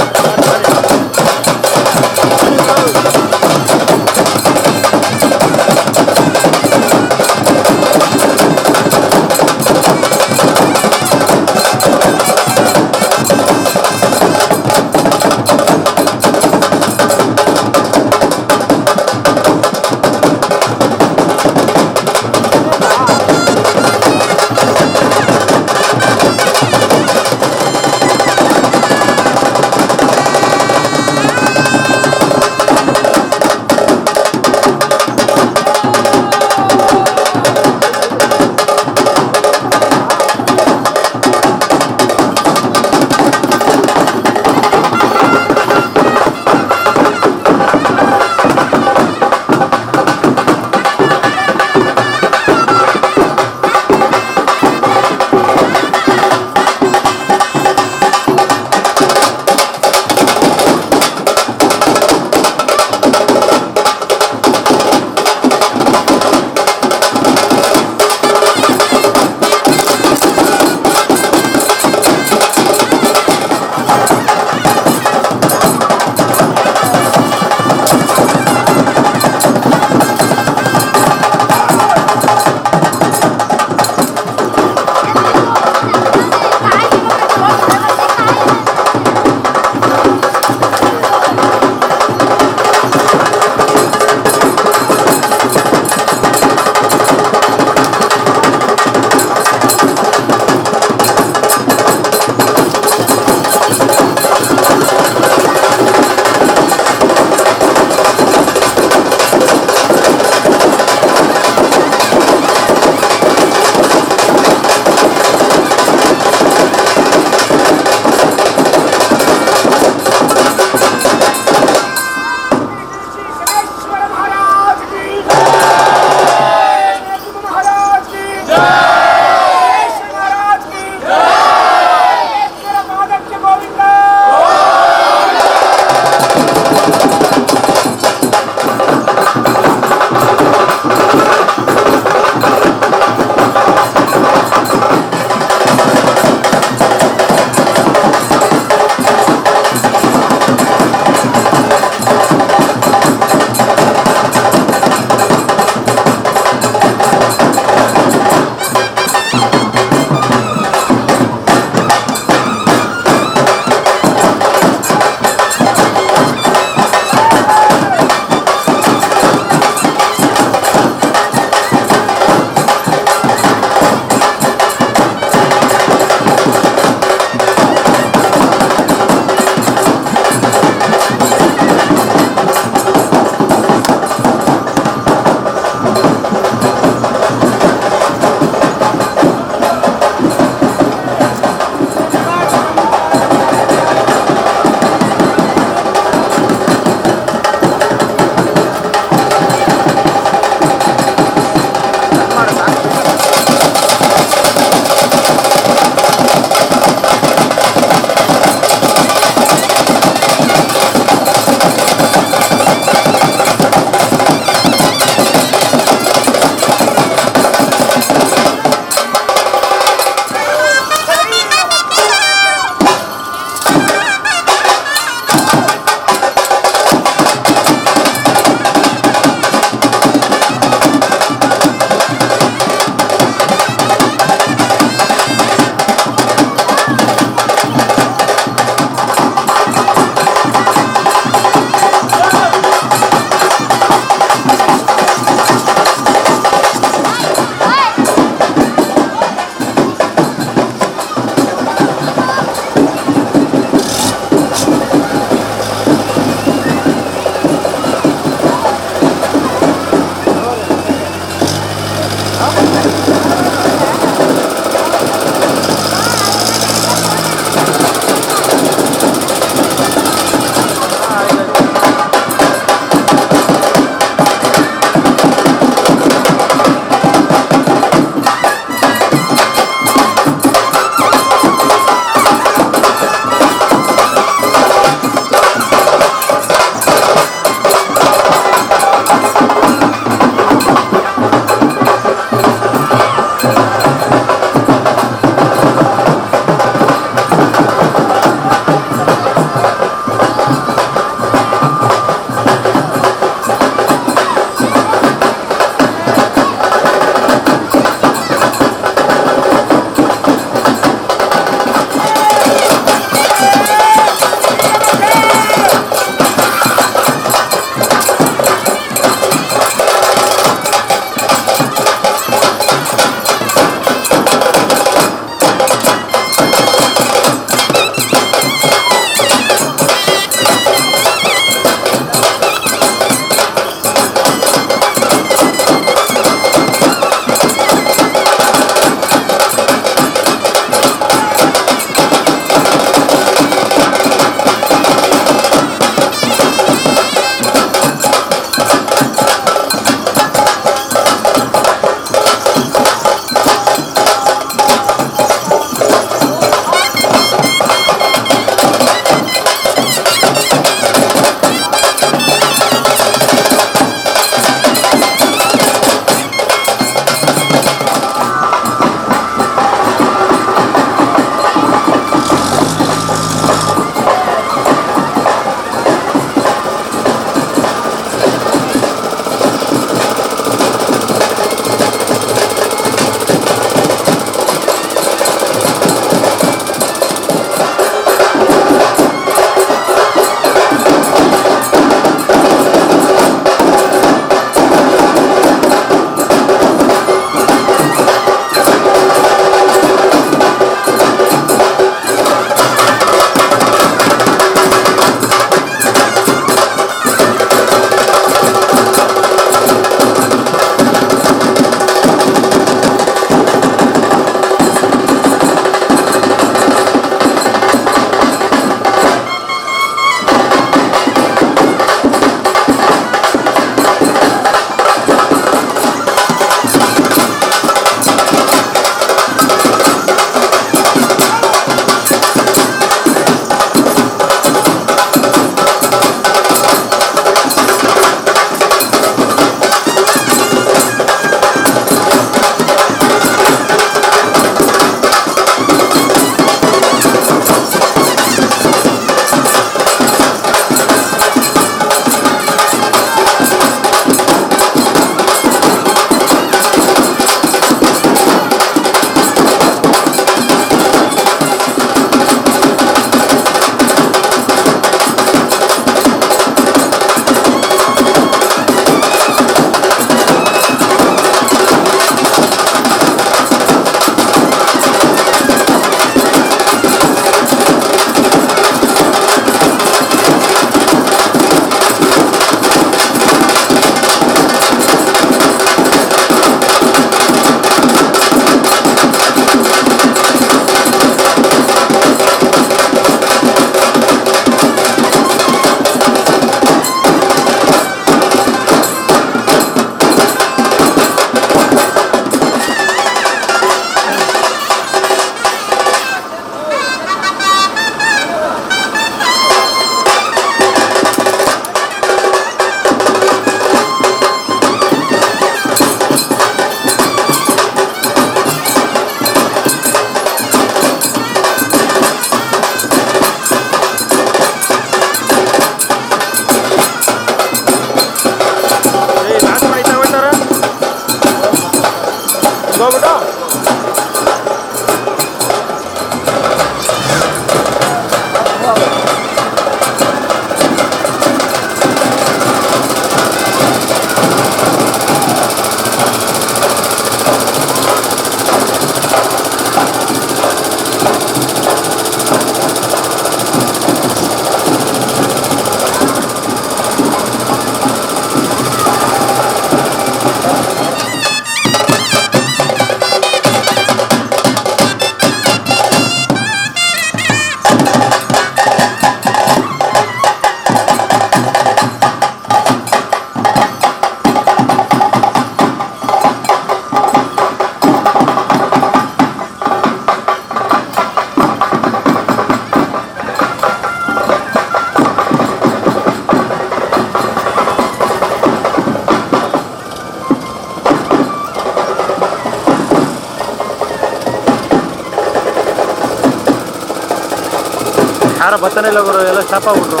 ಯಾರೋ ಬರ್ತಾನೆ ಇಲ್ಲ ಗುರು, ಎಲ್ಲ ಸ್ಟಾಪ್ ಆಗ್ಬಿಟ್ರು.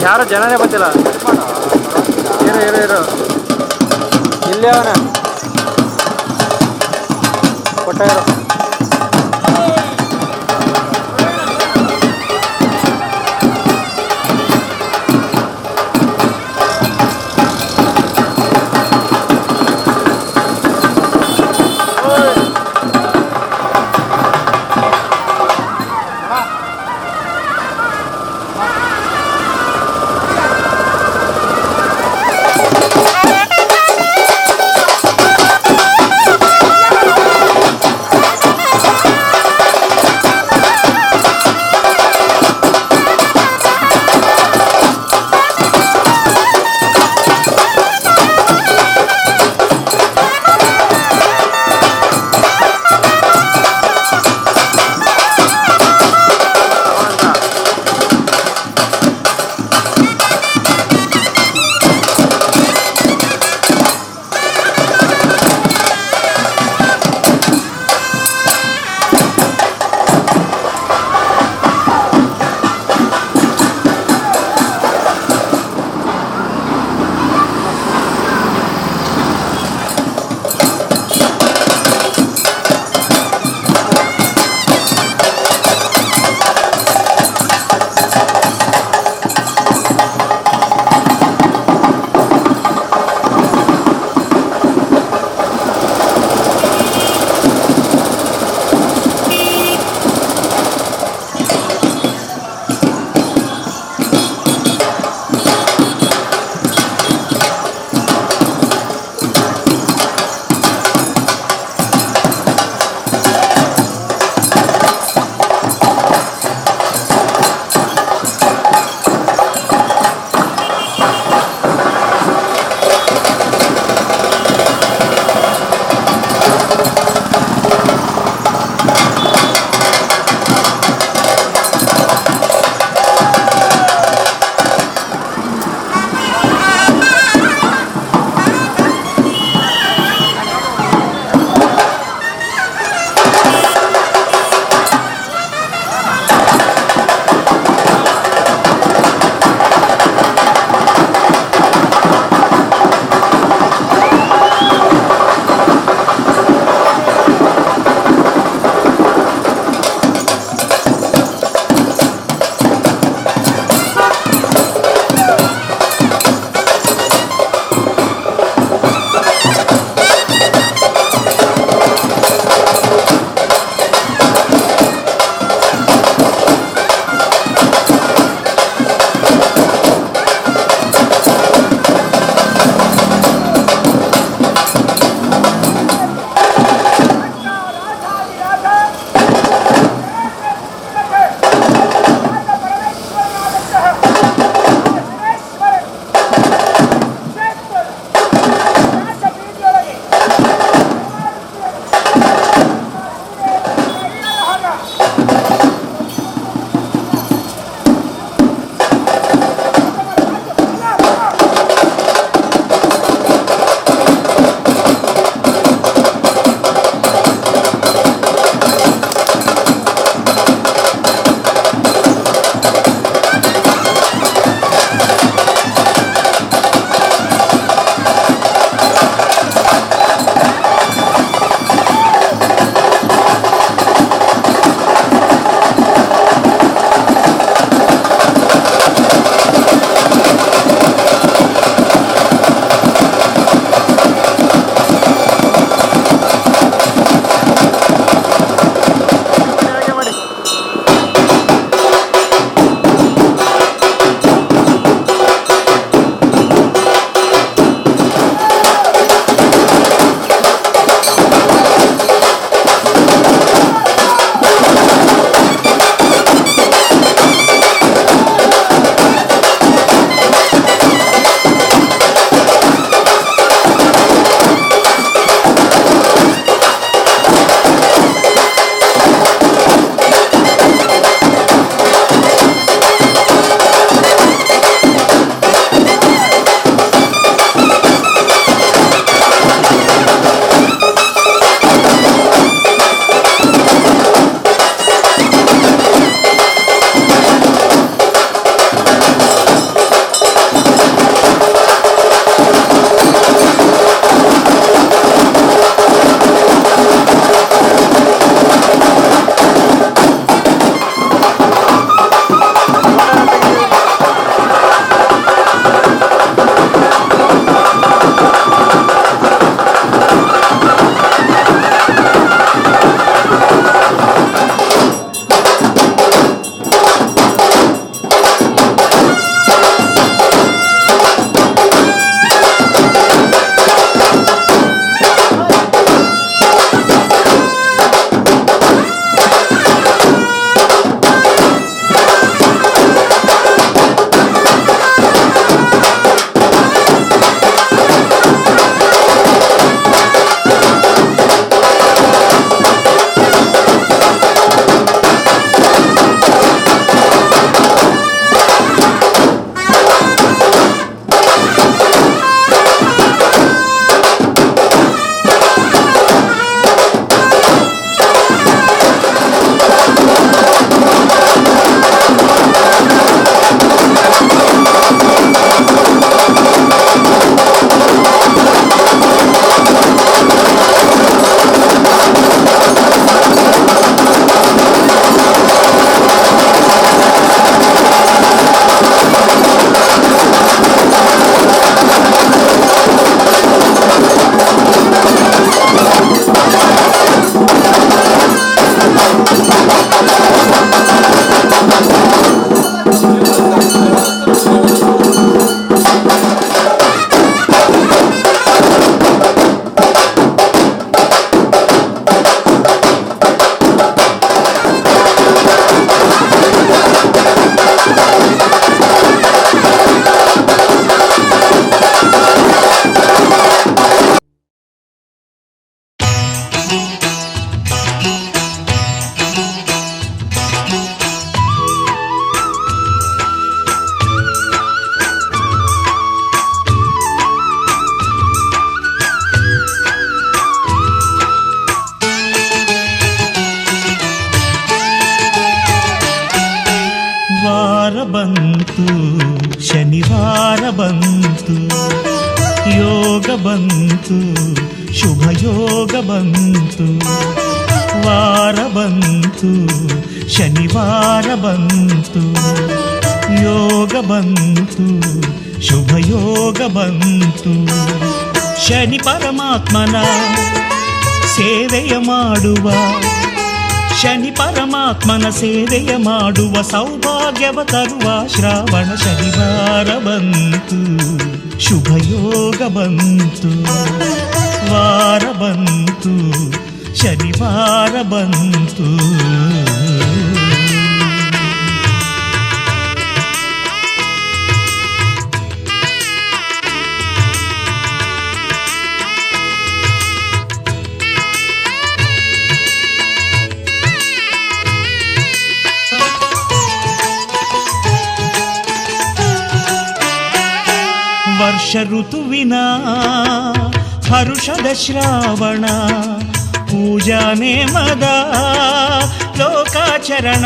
ಯಾರೋ ಜನನೇ ಬರ್ತಿಲ್ಲ. ಇರು ಇಲ್ಲೇ ಅವನ ಕೊಟ್ಟ ಇರು.
ಬಂತು ಶುಭಯೋಗ ಬಂತು ವಾರ ಬಂತು ಶನಿವಾರ ಬಂತು ಯೋಗ ಬಂತು ಶುಭಯೋಗ ಬಂತು ಶನಿ ಪರಮಾತ್ಮನ ಸೇವೆಯ ಮಾಡುವ ಶನಿ ಪರಮಾತ್ಮನ ಸೇವೆಯ ಮಾಡುವ ಸೌಭಾಗ್ಯವ ತರುವ ಶ್ರಾವಣ ಶನಿವಾರ ಬಂತು ಶುಭಯೋಗ ಬಂತು ವಾರ ಬಂತು ಶನಿವಾರ ಬಂತು ವರ್ಷ ಋತುವಿನ ಹರುಷದ ಶ್ರಾವಣ ಪೂಜಾ ನೇಮದ ಲೋಕಾಚರಣ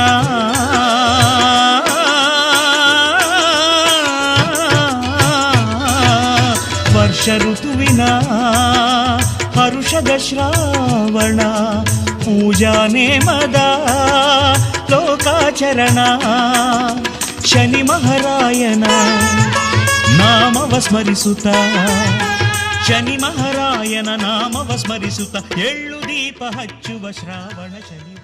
ವರ್ಷ ಋತುವಿನ ಹರುಷದ ಶ್ರಾವಣ ಪೂಜಾ ನೇಮದ ಲೋಕಾಚರಣ ಶನಿ ಮಹಾರಾಯನ ನಾಮವ ಸ್ಮರಿಸುತ್ತ ಶನಿ ಮಹಾರಾಯನ ನಾಮವ ಸ್ಮರಿಸುತ್ತ ಎಳ್ಳು ದೀಪ ಹಚ್ಚುವ ಶ್ರಾವಣ ಶನಿ